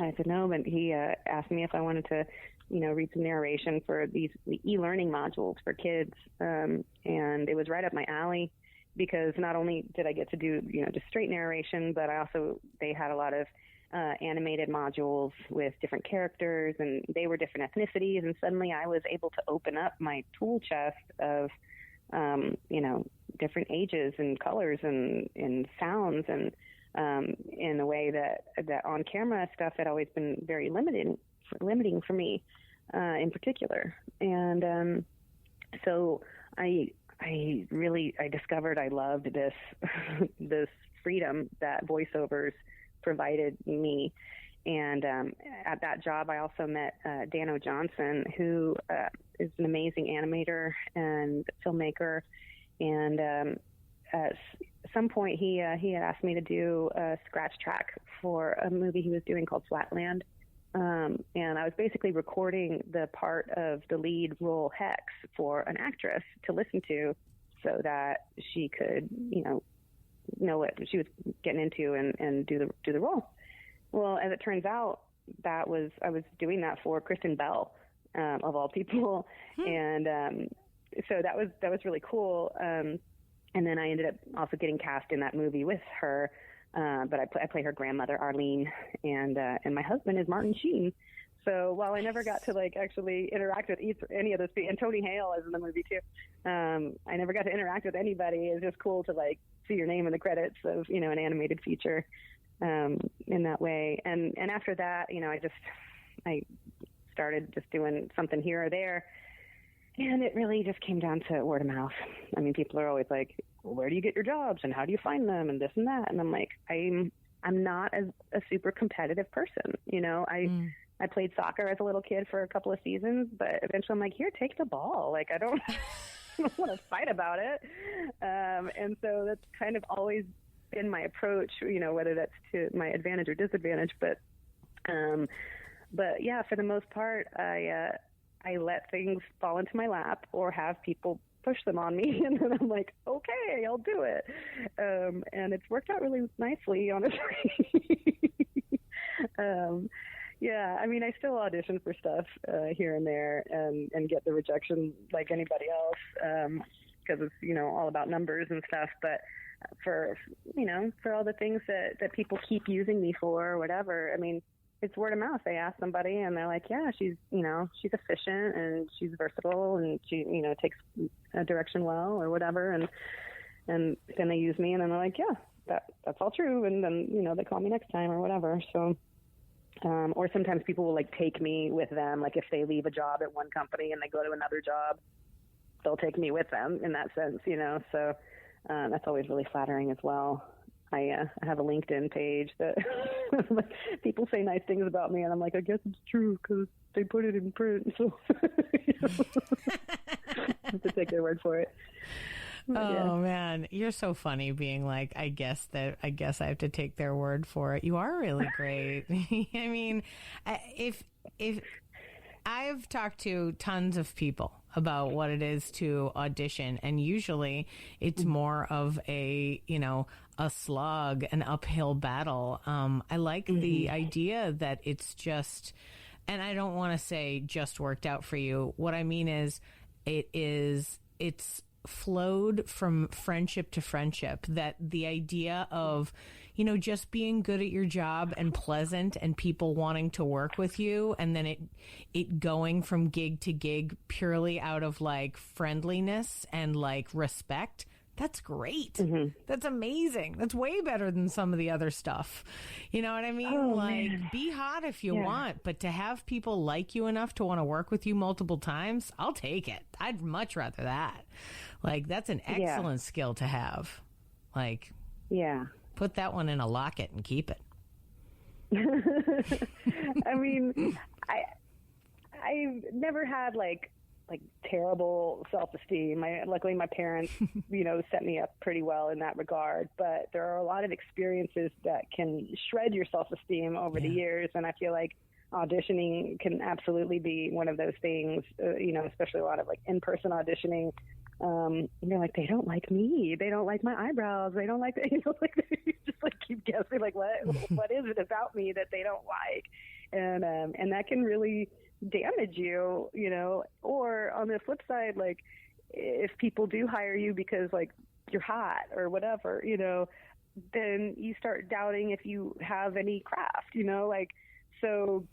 I said no, but he asked me if I wanted to, read some narration for the e-learning modules for kids. And it was right up my alley, because not only did I get to do, just straight narration, but they had a lot of animated modules with different characters, and they were different ethnicities. And suddenly I was able to open up my tool chest of, different ages and colors and sounds, and in a way that on camera stuff had always been very limiting for me, in particular. And so I discovered I loved this this freedom that voiceovers provided me. And at that job, I also met Danu Johnson, who is an amazing animator and filmmaker. And at some point, he had asked me to do a scratch track for a movie he was doing called Flatland. And I was basically recording the part of the lead role Hex for an actress to listen to, so that she could, know what she was getting into and do the role. Well, as it turns out, I was doing that for Kristen Bell, of all people. And so that was really cool. And then I ended up also getting cast in that movie with her. But I play her grandmother, Arlene, and my husband is Martin Sheen. So while I never got to actually interact with any of those people, and Tony Hale is in the movie too, I never got to interact with anybody. It's just cool to see your name in the credits of an animated feature in that way. And after that, I started just doing something here or there. And it really just came down to word of mouth. I mean, people are always like, well, where do you get your jobs and how do you find them and this and that? And I'm like, I'm not a super competitive person. I played soccer as a little kid for a couple of seasons, but eventually I'm like, here, take the ball. I don't want to fight about it. And so that's kind of always been my approach, whether that's to my advantage or disadvantage. But yeah, for the most part, I let things fall into my lap or have people push them on me, and then I'm like, okay, I'll do it. And it's worked out really nicely, honestly. Yeah, I mean, I still audition for stuff here and there and get the rejection like anybody else, because it's, all about numbers and stuff. But for all the things that people keep using me for or whatever, I mean, it's word of mouth. They ask somebody and they're like, yeah, she's efficient and she's versatile and she, takes a direction well or whatever. And then they use me and then they're like, yeah, that's all true. And then, they call me next time or whatever. So, or sometimes people will take me with them. Like if they leave a job at one company and they go to another job, they'll take me with them in that sense, so that's always really flattering as well. I have a LinkedIn page that people say nice things about me, and I'm like, I guess it's true because they put it in print. So, have to take their word for it. Oh man, you're so funny being like, I guess I have to take their word for it. You are really great. I mean, if I've talked to tons of people about what it is to audition, and usually it's more of a slog, an uphill battle. I like the idea that it's just, and I don't want to say just worked out for you. What I mean is it's flowed from friendship to friendship, that the idea of, just being good at your job and pleasant and people wanting to work with you, and then it going from gig to gig purely out of like friendliness and like respect. That's great. Mm-hmm. That's amazing. That's way better than some of the other stuff. You know what I mean? Oh, like, man. Be hot if you want, but to have people like you enough to want to work with you multiple times, I'll take it. I'd much rather that. Like, that's an excellent skill to have. Like, put that one in a locket and keep it. I mean, I've never had like terrible self-esteem. Luckily my parents, set me up pretty well in that regard, but there are a lot of experiences that can shred your self-esteem over the years. And I feel like auditioning can absolutely be one of those things, especially a lot of like in-person auditioning. You're like, they don't like me. They don't like my eyebrows. They don't like, you just like keep guessing, like, what is it about me that they don't like? And that can really damage you, or on the flip side, like if people do hire you because like you're hot or whatever, then you start doubting if you have any craft, so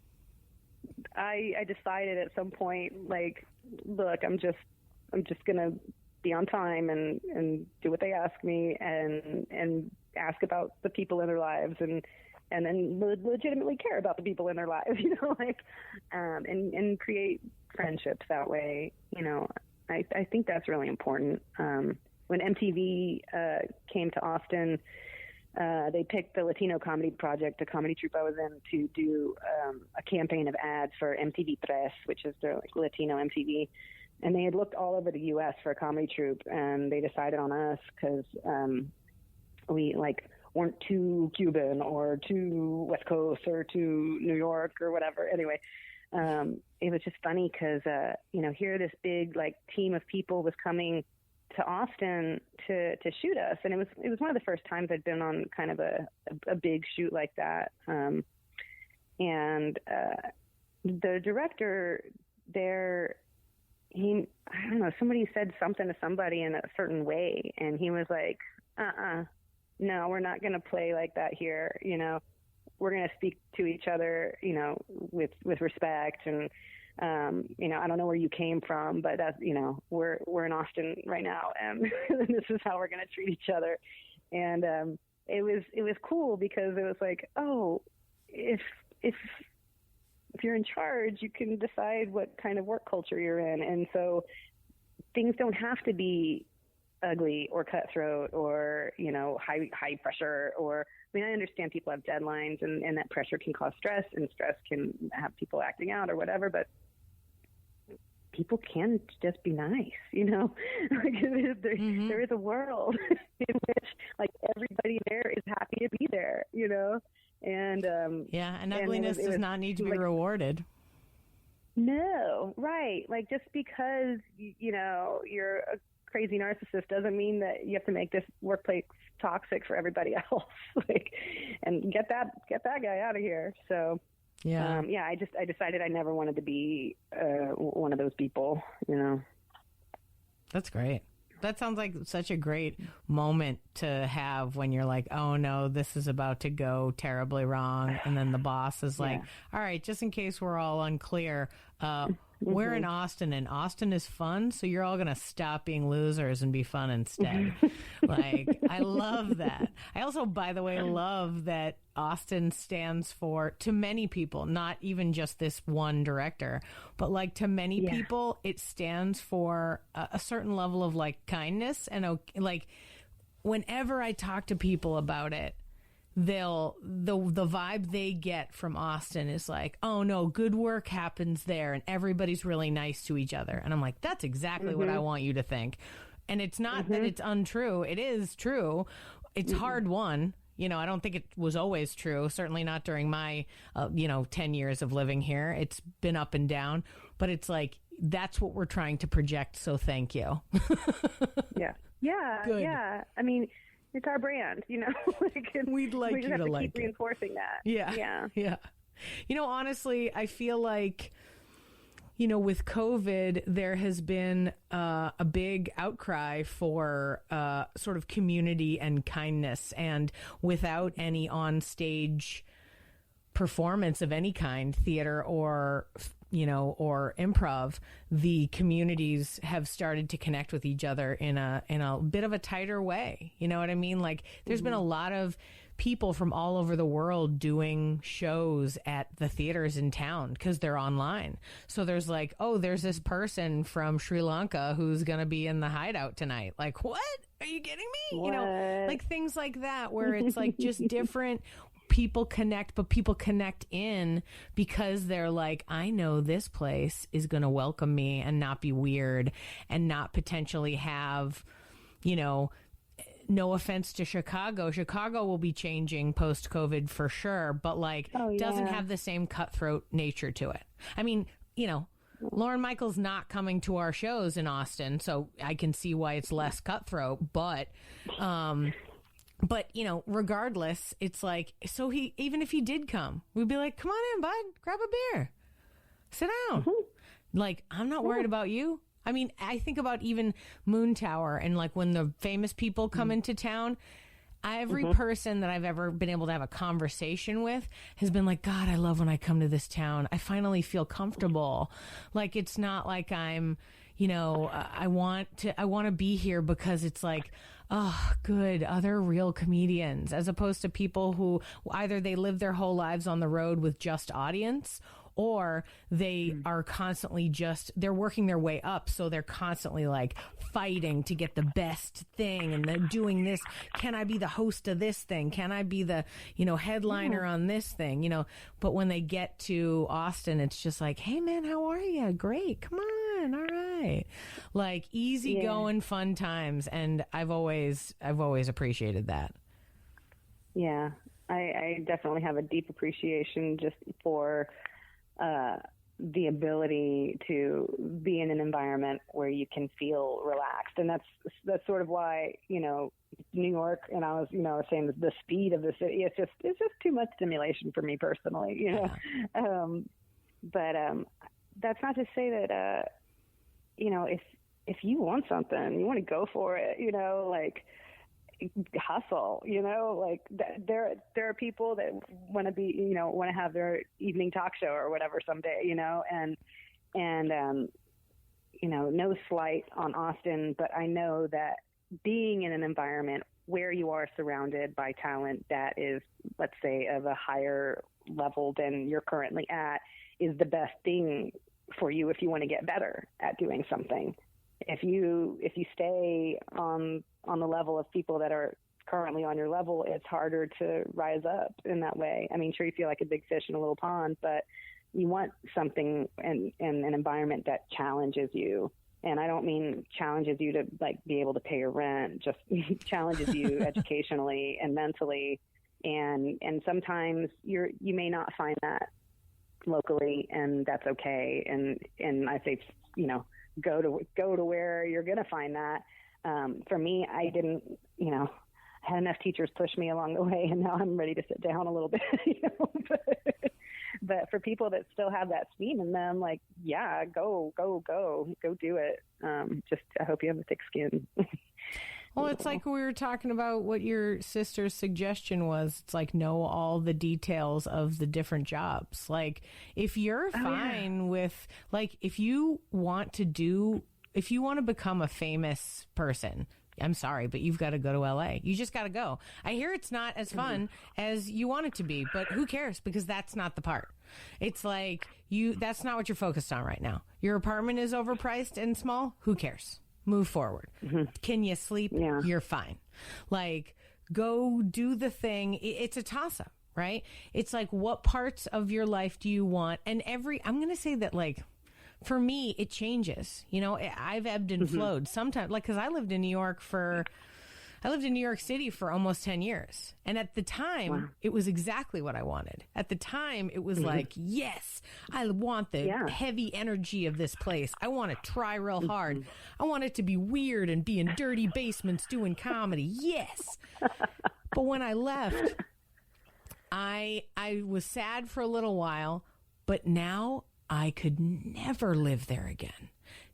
I decided at some point, like, look, I'm just going to be on time and do what they ask me and ask about the people in their lives and then legitimately care about the people in their lives, and create friendships that way. I think that's really important. When MTV came to Austin, they picked the Latino Comedy Project, the comedy troupe I was in, to do a campaign of ads for MTV Tres, which is their like Latino MTV. And they had looked all over the U.S. for a comedy troupe, and they decided on us because we like weren't too Cuban or too West Coast or too New York or whatever. Anyway, it was just funny because here this big like team of people was coming to Austin to shoot us, and it was one of the first times I'd been on kind of a big shoot like that. And the director there, I don't know, somebody said something to somebody in a certain way, and he was like, no, we're not going to play like that here. We're going to speak to each other, with respect. And, I don't know where you came from, but that's, we're in Austin right now, and this is how we're going to treat each other. And it was cool because it was like, oh, if you're in charge, you can decide what kind of work culture you're in. And so things don't have to be ugly or cutthroat or, high pressure, or, I understand people have deadlines and that pressure can cause stress, and stress can have people acting out or whatever, but people can just be nice, like there is a world in which like everybody there is happy to be there, and and ugliness does not need to be rewarded. No, right. Like just because you're a crazy narcissist doesn't mean that you have to make this workplace toxic for everybody else. Like, and get that guy out of here. So I decided I never wanted to be one of those people. That's great. That sounds like such a great moment to have when you're like, oh no, this is about to go terribly wrong. And then the boss is like, all right, just in case we're all unclear, we're in Austin, and Austin is fun, so you're all going to stop being losers and be fun instead. Like, I love that. I also, by the way, love that Austin stands for, to many people, not even just this one director, but like to many people, it stands for a certain level of like kindness. And like, whenever I talk to people about it, the vibe they get from Austin is like, oh no, good work happens there and everybody's really nice to each other. And I'm like, that's exactly what I want you to think. And it's not that it's untrue. It is true. It's hard won. You know, I don't think it was always true. Certainly not during my, 10 years of living here. It's been up and down, but it's like, that's what we're trying to project. So thank you. Yeah. Good. Yeah. I mean, it's our brand, you know. We'd like we just you have to like keep reinforcing that. Yeah. You know, honestly, I feel like, you know, with COVID, there has been a big outcry for sort of community and kindness, and without any on-stage performance of any kind, theater or improv, the communities have started to connect with each other in a bit of a tighter way. You know what I mean? Like, there's been a lot of people from all over the world doing shows at the theaters in town because they're online. So there's like, oh, there's this person from Sri Lanka who's going to be in the Hideout tonight. Like, what? Are you kidding me? What? You know, like things like that where it's like just different. People connect, but people connect in because they're like, I know this place is going to welcome me and not be weird and not potentially have, you know, no offense to Chicago. Chicago will be changing post-COVID for sure, but like doesn't have the same cutthroat nature to it. I mean, you know, Lorne Michaels not coming to our shows in Austin, so I can see why it's less cutthroat, but you know, regardless, it's like, so even if he did come, we'd be like, come on in, bud, grab a beer, sit down. Like, I'm not worried about you. I mean, I think about even Moon Tower and like when the famous people come into town, every person that I've ever been able to have a conversation with has been like, God, I love when I come to this town. I finally feel comfortable. Like, it's not like I'm, you know, I want to be here because it's like, oh, good, other real comedians, as opposed to people who either they live their whole lives on the road with just audience, or they are constantly they're working their way up. So they're constantly like fighting to get the best thing. And they're doing this. Can I be the host of this thing? Can I be the, you know, headliner on this thing? You know, but when they get to Austin, it's just like, hey man, how are you? Great. Come on. All right. Like easy going, fun times. And I've always appreciated that. Yeah. I definitely have a deep appreciation just for, the ability to be in an environment where you can feel relaxed. And that's sort of why, you know, New York, and I was, you know, saying the speed of the city, it's just too much stimulation for me personally, you know? But that's not to say that, you know, if you want something, you want to go for it, you know, like, hustle, you know, like there are people that want to be, you know, want to have their evening talk show or whatever someday, you know, and you know, no slight on Austin, but I know that being in an environment where you are surrounded by talent that is, let's say, of a higher level than you're currently at is the best thing for you if you want to get better at doing something. If you stay on the level of people that are currently on your level, it's harder to rise up in that way. I mean, sure, you feel like a big fish in a little pond, but you want something in an environment that challenges you. And I don't mean challenges you to like be able to pay your rent, just challenges you educationally and mentally. And sometimes you may not find that locally, and that's okay. And I say, you know, go to where you're going to find that. For me, I didn't, you know, I had enough teachers push me along the way, and now I'm ready to sit down a little bit, you know, but for people that still have that steam in them, like, yeah, go do it. Just, I hope you have a thick skin. Well, it's like we were talking about what your sister's suggestion was. It's like, know all the details of the different jobs. Like, if you're fine with, like, if you want to become a famous person, I'm sorry, but you've got to go to LA. You just got to go. I hear it's not as fun as you want it to be, but who cares? Because that's not the part. It's like that's not what you're focused on right now. Your apartment is overpriced and small. Who cares? Move forward. Can you sleep? Yeah. You're fine. Like, Go do the thing. It's a toss-up, right? It's like, what parts of your life do you want? And I'm going to say that, like, for me, it changes. You know, I've ebbed and flowed sometimes. Like, because I lived in New York City for almost 10 years. And at the time, it was exactly what I wanted. At the time, it was like, yes, I want the heavy energy of this place. I want to try real hard. I want it to be weird and be in dirty basements doing comedy. Yes. But when I left, I was sad for a little while, but now I could never live there again.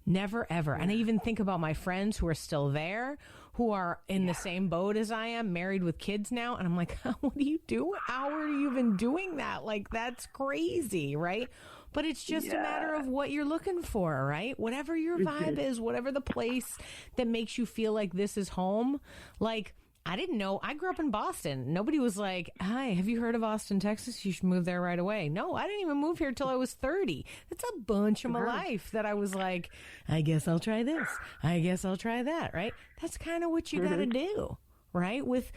Never, ever. And I even think about my friends who are still there, who are in the same boat as I am, married with kids now. And I'm like, what are you doing? How are you even doing that? Like, that's crazy, right? But it's just a matter of what you're looking for, right? Whatever your vibe is, whatever the place that makes you feel like this is home. Like, I didn't know. I grew up in Boston. Nobody was like, hi, have you heard of Austin, Texas? You should move there right away. No, I didn't even move here till I was 30. That's a bunch of my life that I was like, I guess I'll try this. I guess I'll try that, right? That's kind of what you got to do, right? With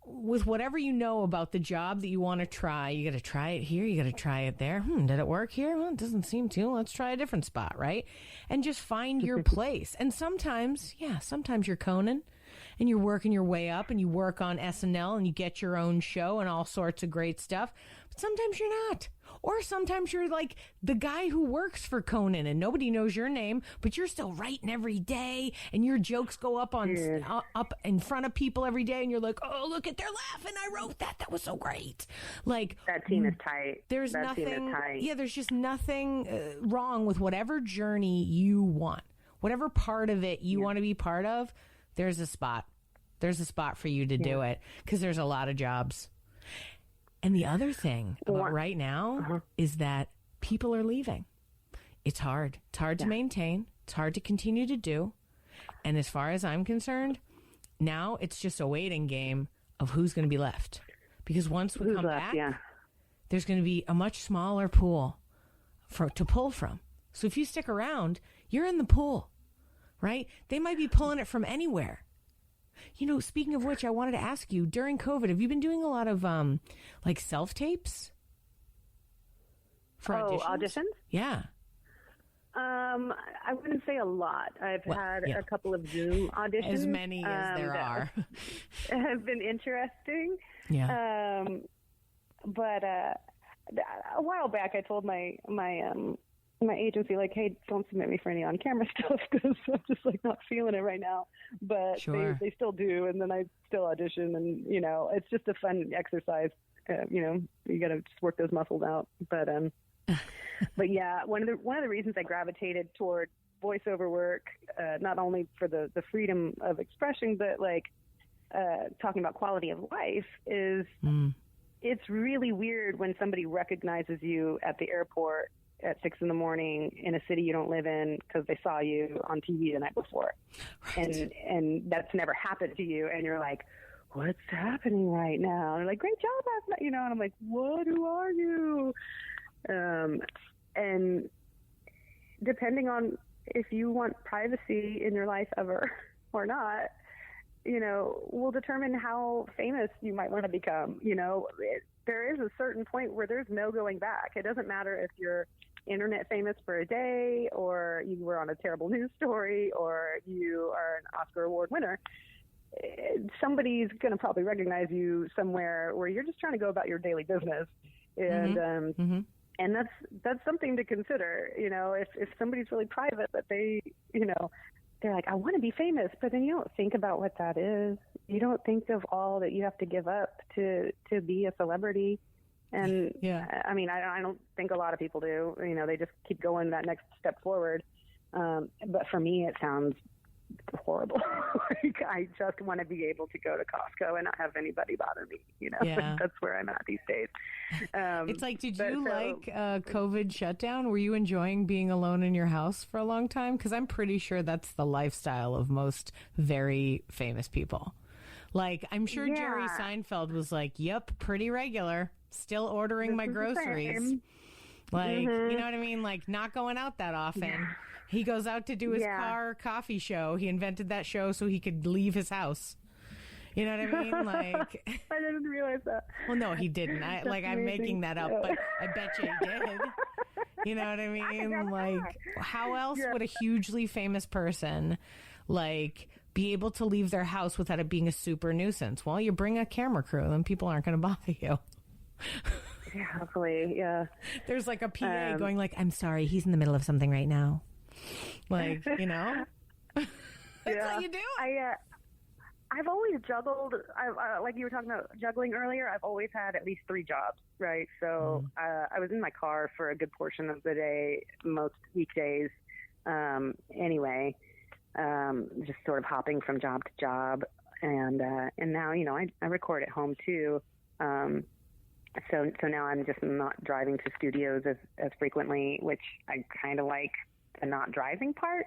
whatever you know about the job that you want to try. You got to try it here. You got to try it there. Did it work here? Well, it doesn't seem to. Let's try a different spot, right? And just find your place. And sometimes you're Conan. And you're working your way up and you work on SNL and you get your own show and all sorts of great stuff. But sometimes you're not. Or sometimes you're like the guy who works for Conan and nobody knows your name, but you're still writing every day and your jokes go up up in front of people every day and you're like, oh, look at, they're laughing. I wrote that. That was so great. Like, that team is tight. There's just nothing wrong with whatever journey you want. Whatever part of it you want to be part of. There's a spot. There's a spot for you to do it because there's a lot of jobs. And the other thing about right now is that people are leaving. It's hard. It's hard to maintain. It's hard to continue to do. And as far as I'm concerned, now it's just a waiting game of who's going to be left. Because once we come back, there's going to be a much smaller pool to pull from. So if you stick around, you're in the pool. Right? They might be pulling it from anywhere. You know, speaking of which, I wanted to ask you, during COVID, have you been doing a lot of like self-tapes? For auditions? Yeah. I wouldn't say a lot. I've had a couple of Zoom auditions. As many as there are. Have been interesting. Yeah. But a while back, I told my agency, like, hey, don't submit me for any on-camera stuff because I'm just like not feeling it right now. But they still do, and then I still audition, and you know, it's just a fun exercise. You know, you got to just work those muscles out. But yeah, one of the reasons I gravitated toward voiceover work, not only for the freedom of expression, but like talking about quality of life, is it's really weird when somebody recognizes you at the airport at 6 a.m. in a city you don't live in because they saw you on TV the night before. Right. And that's never happened to you. And you're like, what's happening right now? And they're like, great job. You know, and I'm like, what? Who are you? And depending on if you want privacy in your life ever or not, you know, will determine how famous you might want to become. You know, there is a certain point where there's no going back. It doesn't matter if you're internet famous for a day, or you were on a terrible news story, or you are an Oscar award winner. Somebody's going to probably recognize you somewhere where you're just trying to go about your daily business. And, and that's something to consider. You know, if somebody's really private, but they, you know, they're like, I want to be famous, but then you don't think about what that is. You don't think of all that you have to give up to be a celebrity. And I mean, I don't think a lot of people do. You know, they just keep going that next step forward. But for me, it sounds horrible. Like, I just want to be able to go to Costco and not have anybody bother me. You know, that's where I'm at these days. It's like, did you like COVID shutdown? Were you enjoying being alone in your house for a long time? Because I'm pretty sure that's the lifestyle of most very famous people. Like, I'm sure Jerry Seinfeld was like, yep, pretty regular. Still ordering my groceries. Like, you know what I mean? Like, not going out that often. Yeah. He goes out to do his car coffee show. He invented that show so he could leave his house. You know what I mean? Like, I didn't realize that. Well, no, he didn't. I'm making that up, but I bet you he did. You know what I mean? Like, how else would a hugely famous person, like, be able to leave their house without it being a super nuisance? Well, you bring a camera crew, then people aren't going to bother you. Yeah, hopefully, yeah. There's like a PA going like, I'm sorry, he's in the middle of something right now. Like, you know? That's what you do. I've always juggled. Like you were talking about juggling earlier, I've always had at least 3 jobs, right? So I was in my car for a good portion of the day, most weekdays anyway, just sort of hopping from job to job. And now, you know, I record at home too. So now I'm just not driving to studios as frequently, which I kind of like the not driving part,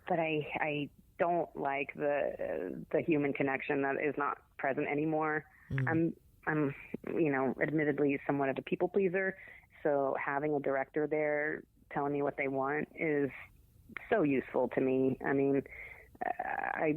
but I don't like the human connection that is not present anymore. I'm, you know, admittedly somewhat of a people pleaser. So having a director there telling me what they want is so useful to me. I mean, I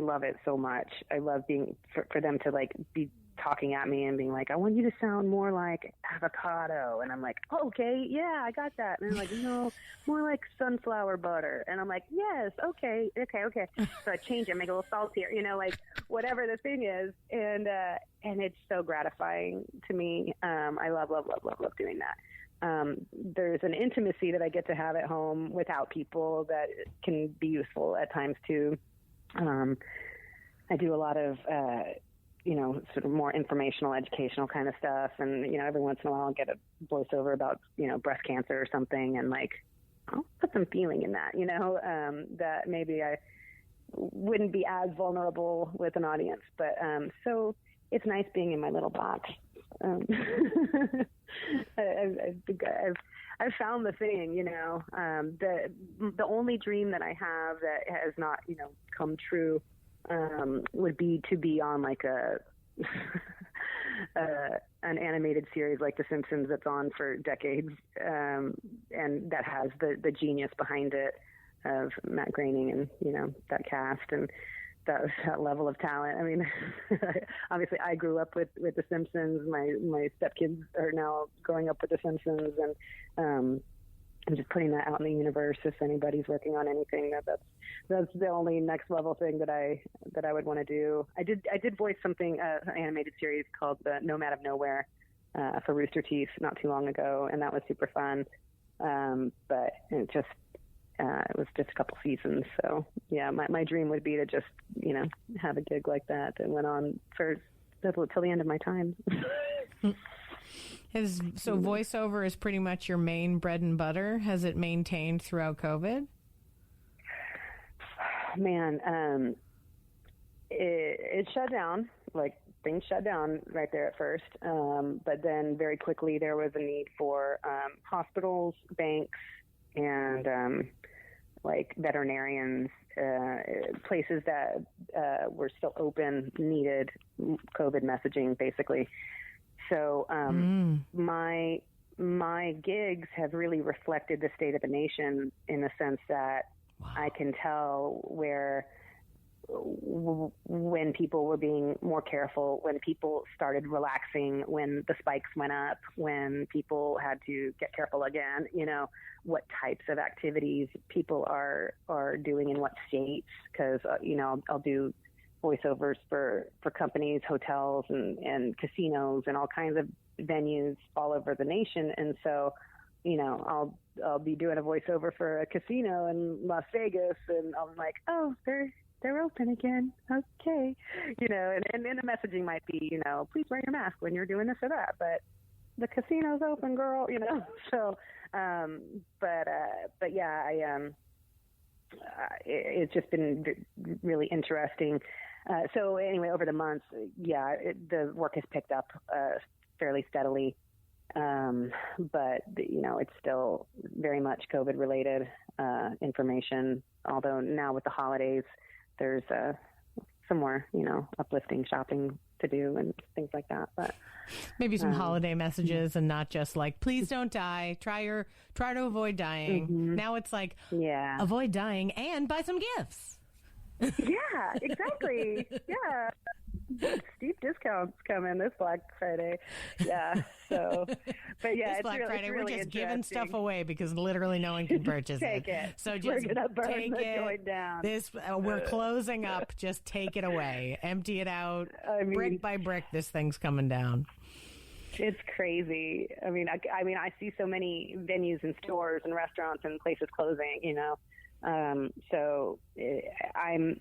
love it so much. I love being for them to like be talking at me and being like, I want you to sound more like avocado. And I'm like, okay, yeah, I got that. And they're like, no, more like sunflower butter. And I'm like, yes, okay. So I change it, make it a little saltier, you know, like whatever the thing is. And it's so gratifying to me. I love doing that. There's an intimacy that I get to have at home without people that can be useful at times too. I do a lot of, you know, sort of more informational, educational kind of stuff. And, you know, every once in a while I'll get a voiceover about, you know, breast cancer or something. And like, I'll put some feeling in that, you know, that maybe I wouldn't be as vulnerable with an audience. But so it's nice being in my little box. I've found the thing, you know, the only dream that I have that has not, you know, come true would be to be on like an animated series like The Simpsons that's on for decades, and that has the genius behind it of Matt Groening and, you know, that cast and that level of talent. I mean, obviously I grew up with The Simpsons. My stepkids are now growing up with The Simpsons, and I'm just putting that out in the universe. If anybody's working on anything, that's the only next level thing that I would want to do. I did voice something, an animated series called Nomad of Nowhere for Rooster Teeth not too long ago, and that was super fun. But it was just a couple seasons. So yeah, my dream would be to just, you know, have a gig like that went on till the end of my time. So voiceover is pretty much your main bread and butter. Has it maintained throughout COVID? Man, it shut down. Like, things shut down right there at first. But then very quickly there was a need for hospitals, banks, and like veterinarians, places that were still open needed COVID messaging, basically. So my gigs have really reflected the state of the nation in the sense that I can tell when people were being more careful, when people started relaxing, when the spikes went up, when people had to get careful again, you know, what types of activities people are doing in what states. Because, you know, I'll do voiceovers for companies, hotels, and casinos, and all kinds of venues all over the nation. And so, you know, I'll be doing a voiceover for a casino in Las Vegas, and I'm like, oh, they're open again. Okay. You know, and the messaging might be, you know, please wear your mask when you're doing this or that, but the casino's open, girl, you know? So, but yeah, it's just been really interesting. So anyway, over the months, yeah, the work has picked up fairly steadily. But, you know, it's still very much COVID related information, although now with the holidays, there's some more, you know, uplifting shopping to do and things like that. But maybe some holiday messages and not just like, please don't die. Try to avoid dying. Mm-hmm. Now it's like, avoid dying and buy some gifts. Yeah, exactly. Yeah. steep discounts coming this Black Friday. Yeah. So, but yeah, this Black Friday, we're just giving stuff away because literally no one can purchase take it. So just we're gonna burn take the it. joint down. We're closing up. Just take it away. Empty it out. Brick by brick, this thing's coming down. It's crazy. I mean, I see so many venues and stores and restaurants and places closing, you know. So I'm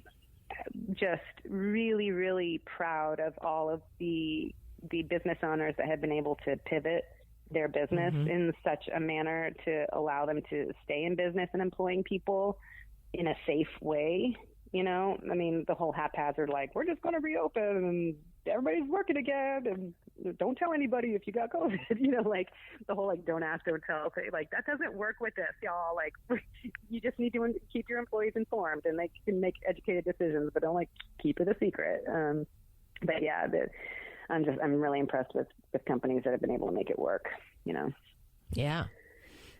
just really, really proud of all of the business owners that have been able to pivot their business in such a manner to allow them to stay in business and employing people in a safe way. You know, I mean, the whole haphazard, like, we're just going to reopen and everybody's working again and don't tell anybody if you got COVID, you know, like the whole, like, don't ask, don't tell thing. Like, that doesn't work with this, y'all. Like, you just need to keep your employees informed and they can make educated decisions, but don't, like, keep it a secret. But yeah, I'm really impressed with companies that have been able to make it work, you know? Yeah.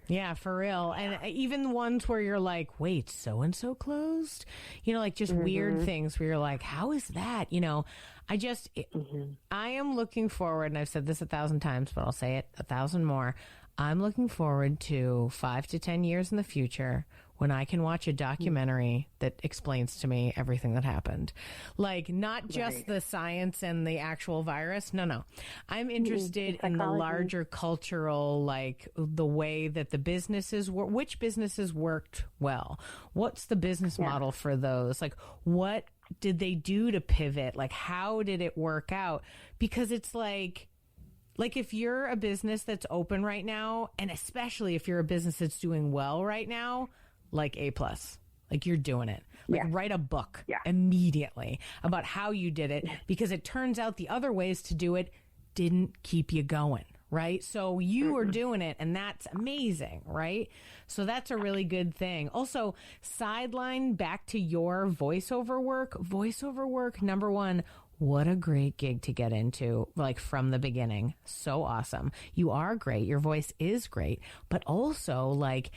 Yeah, for real. And even ones where you're like, wait, so-and-so closed? You know, like just weird things where you're like, how is that? You know, I am looking forward, and I've said this 1,000 times, but I'll say it 1,000 more. I'm looking forward to 5 to 10 years in the future when I can watch a documentary that explains to me everything that happened. Like, not just the science and the actual virus. No. I'm interested in the larger cultural, like the way that the businesses were, which businesses worked well. What's the business model for those? Like, what did they do to pivot? Like, how did it work out? Because it's like if you're a business that's open right now, and especially if you're a business that's doing well right now, like A+, like you're doing it. Like write a book immediately about how you did it, because it turns out the other ways to do it didn't keep you going, right? So you are doing it, and that's amazing, right? So that's a really good thing. Also, sideline back to your voiceover work. Voiceover work, number one, what a great gig to get into, like from the beginning. So awesome. You are great. Your voice is great. But also, like,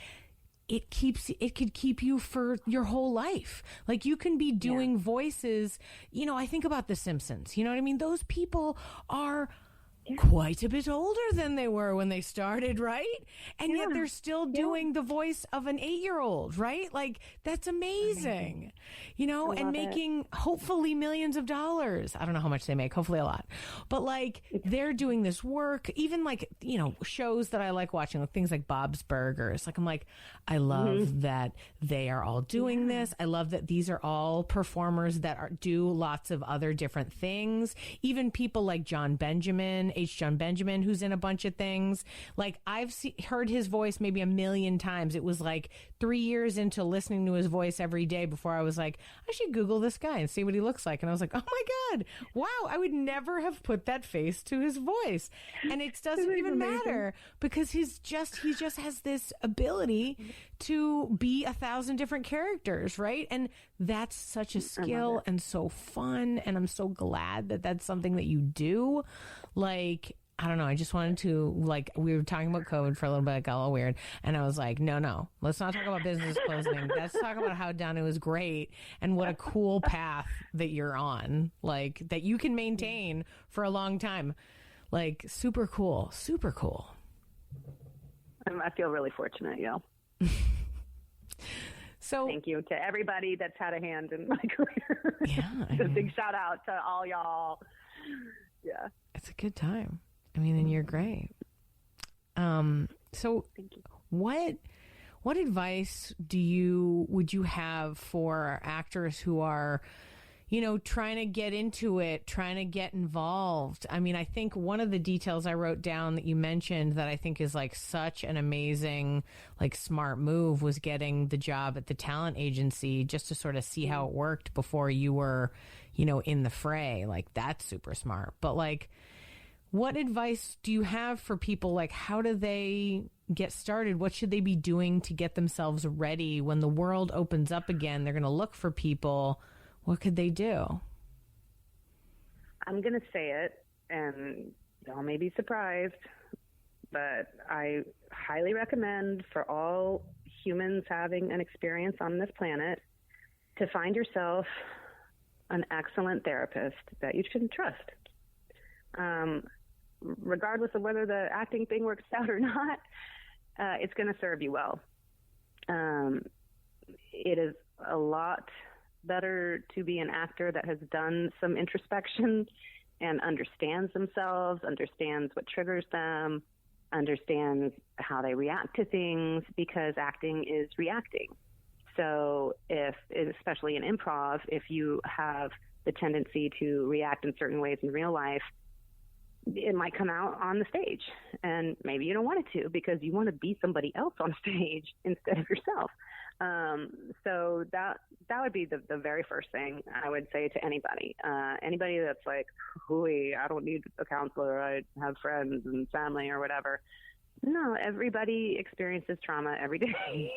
it could keep you for your whole life. Like, you can be doing voices. You know, I think about The Simpsons. You know what I mean? Those people are quite a bit older than they were when they started, right? And yet they're still doing the voice of an 8-year-old, right? Like, that's amazing. You know, and making hopefully millions of dollars. I don't know how much they make, hopefully a lot. But like, they're doing this work, even like, you know, shows that I like watching, like things like Bob's Burgers. Like, I'm like, I love that they are all doing this. I love that these are all performers that do lots of other different things. Even people like John Benjamin, who's in a bunch of things. Like, I've heard his voice maybe 1 million times. It was like 3 years into listening to his voice every day before I was like, I should Google this guy and see what he looks like. And I was like, oh my God, wow, I would never have put that face to his voice. And it doesn't even matter, because he just has this ability to be 1,000 different characters, right? And that's such a skill and so fun. And I'm so glad that that's something that you do. Like, I don't know. I just wanted to, like, we were talking about COVID for a little bit. It got all weird. And I was like, no, let's not talk about business closing. Let's talk about how Danu is great and what a cool path that you're on, like, that you can maintain for a long time. Like, super cool. Super cool. I feel really fortunate, y'all. So thank you to everybody that's had a hand in my career. Yeah. A big shout out to all y'all. Yeah. It's a good time. I mean, and you're great. So thank you. What advice would you have for actors who are, you know, trying to get into it, trying to get involved? I mean, I think one of the details I wrote down that you mentioned that I think is like such an amazing, like, smart move was getting the job at the talent agency just to sort of see how it worked before you were, you know, in the fray. Like, that's super smart. But like, what advice do you have for people? Like, how do they get started? What should they be doing to get themselves ready when the world opens up again? They're going to look for people. What could they do? I'm going to say it, and y'all may be surprised, but I highly recommend for all humans having an experience on this planet to find yourself an excellent therapist that you should trust. Regardless of whether the acting thing works out or not, it's going to serve you well. It is a lot better to be an actor that has done some introspection and understands themselves, understands what triggers them, understands how they react to things, because acting is reacting. So especially in improv, if you have the tendency to react in certain ways in real life, it might come out on the stage, and maybe you don't want it to, because you want to be somebody else on stage instead of yourself. So that would be the very first thing I would say to anybody. Anybody that's like, hooey, I don't need a counselor, I have friends and family or whatever. No, everybody experiences trauma every day.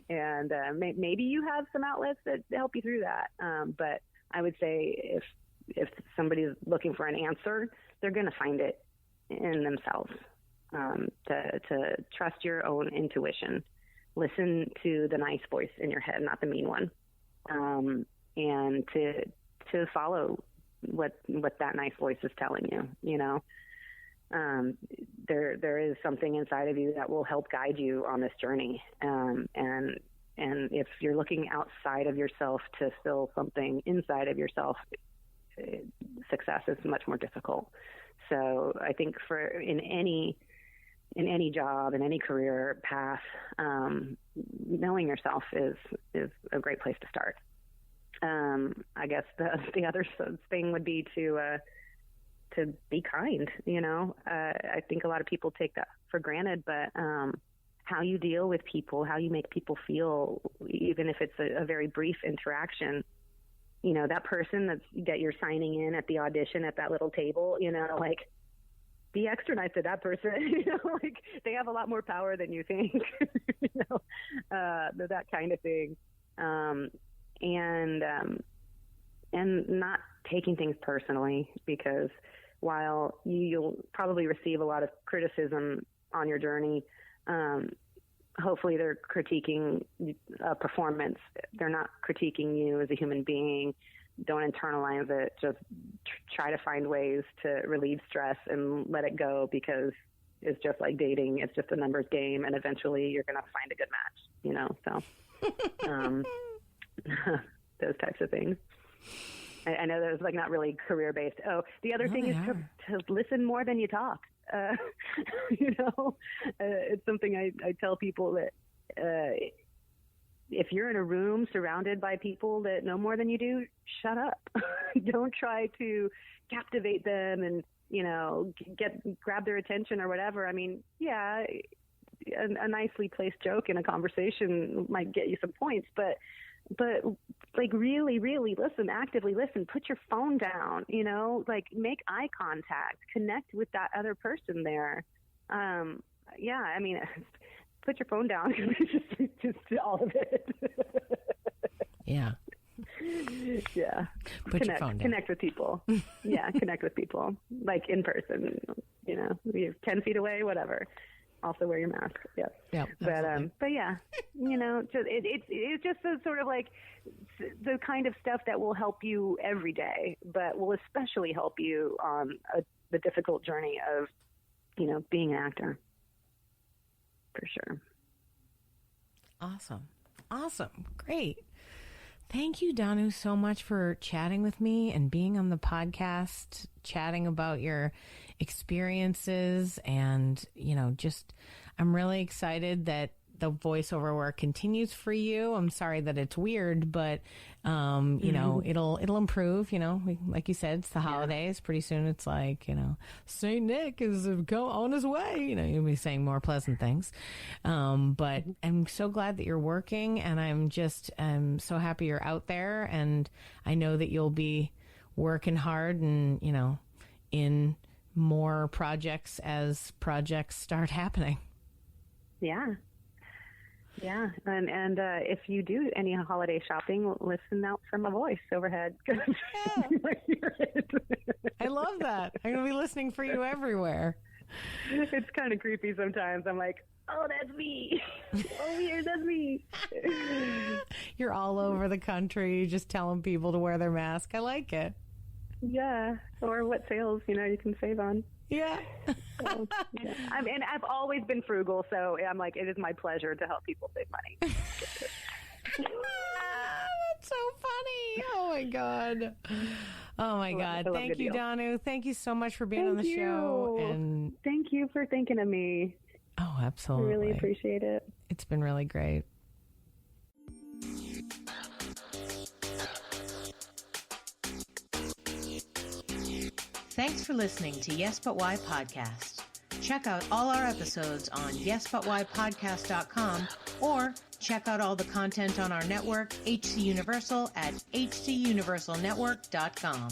And maybe you have some outlets that help you through that. But I would say if somebody's looking for an answer, they're going to find it in themselves. To trust your own intuition. Listen to the nice voice in your head, not the mean one. And to follow what that nice voice is telling you, you know. There is something inside of you that will help guide you on this journey. And if you're looking outside of yourself to fill something inside of yourself, success is much more difficult. So I think in any job, in any career path, knowing yourself is a great place to start. I guess the other thing would be to be kind. You know, I think a lot of people take that for granted, but how you deal with people, how you make people feel, even if it's a very brief interaction. You know, that person that you're signing in at the audition at that little table, you know, like, be extra nice to that person. You know, like, they have a lot more power than you think. You know, that kind of thing. And not taking things personally, because while you'll probably receive a lot of criticism on your journey, hopefully they're critiquing a performance. They're not critiquing you as a human being. Don't internalize it. Just try to find ways to relieve stress and let it go, because it's just like dating. It's just a numbers game, and eventually you're going to find a good match, you know? So those types of things. I know that was like not really career-based. Oh, the other thing is to listen more than you talk. You know, it's something I tell people that if you're in a room surrounded by people that know more than you do, shut up. Don't try to captivate them and, you know, grab their attention or whatever. I mean, yeah, a nicely placed joke in a conversation might get you some points, but like really, really listen, actively listen, put your phone down, you know, like make eye contact, connect with that other person there. Yeah, I mean, put your phone down. just all of it. Yeah. Yeah. Put your phone down. Connect with people. Yeah, connect with people, like in person, you know, you're 10 feet away, whatever. Also wear your mask. Yes. Yeah. But yeah, you know, it's just a sort of like the kind of stuff that will help you every day, but will especially help you on the difficult journey of, you know, being an actor. For sure. Awesome. Great. Thank you, Danu, so much for chatting with me and being on the podcast, chatting about your experiences. And, you know, just, I'm really excited that the voiceover work continues for you. I'm sorry that it's weird, but, you know, it'll improve, you know, like you said, it's the holidays. Pretty soon it's like, you know, St. Nick is on his way, you know, you'll be saying more pleasant things. But I'm so glad that you're working, and I'm so happy you're out there, and I know that you'll be working hard and, you know, in more projects as projects start happening. Yeah. Yeah, and if you do any holiday shopping, listen out for my voice overhead. I love that. I'm going to be listening for you everywhere. It's kind of creepy sometimes. I'm like, oh, that's me. Oh, here, that's me. You're all over the country just telling people to wear their mask. I like it. Yeah, or what sales, you can save on. Yeah. So, yeah. And I've always been frugal, so I'm like, it is my pleasure to help people save money. That's so funny. Oh, my God. Oh, my God. Thank you, Danu. Thank you so much for being on the show. And thank you for thinking of me. Oh, absolutely. I really appreciate it. It's been really great. Thanks for listening to Yes But Why Podcast. Check out all our episodes on yesbutwhypodcast.com or check out all the content on our network, HC Universal, at hcuniversalnetwork.com.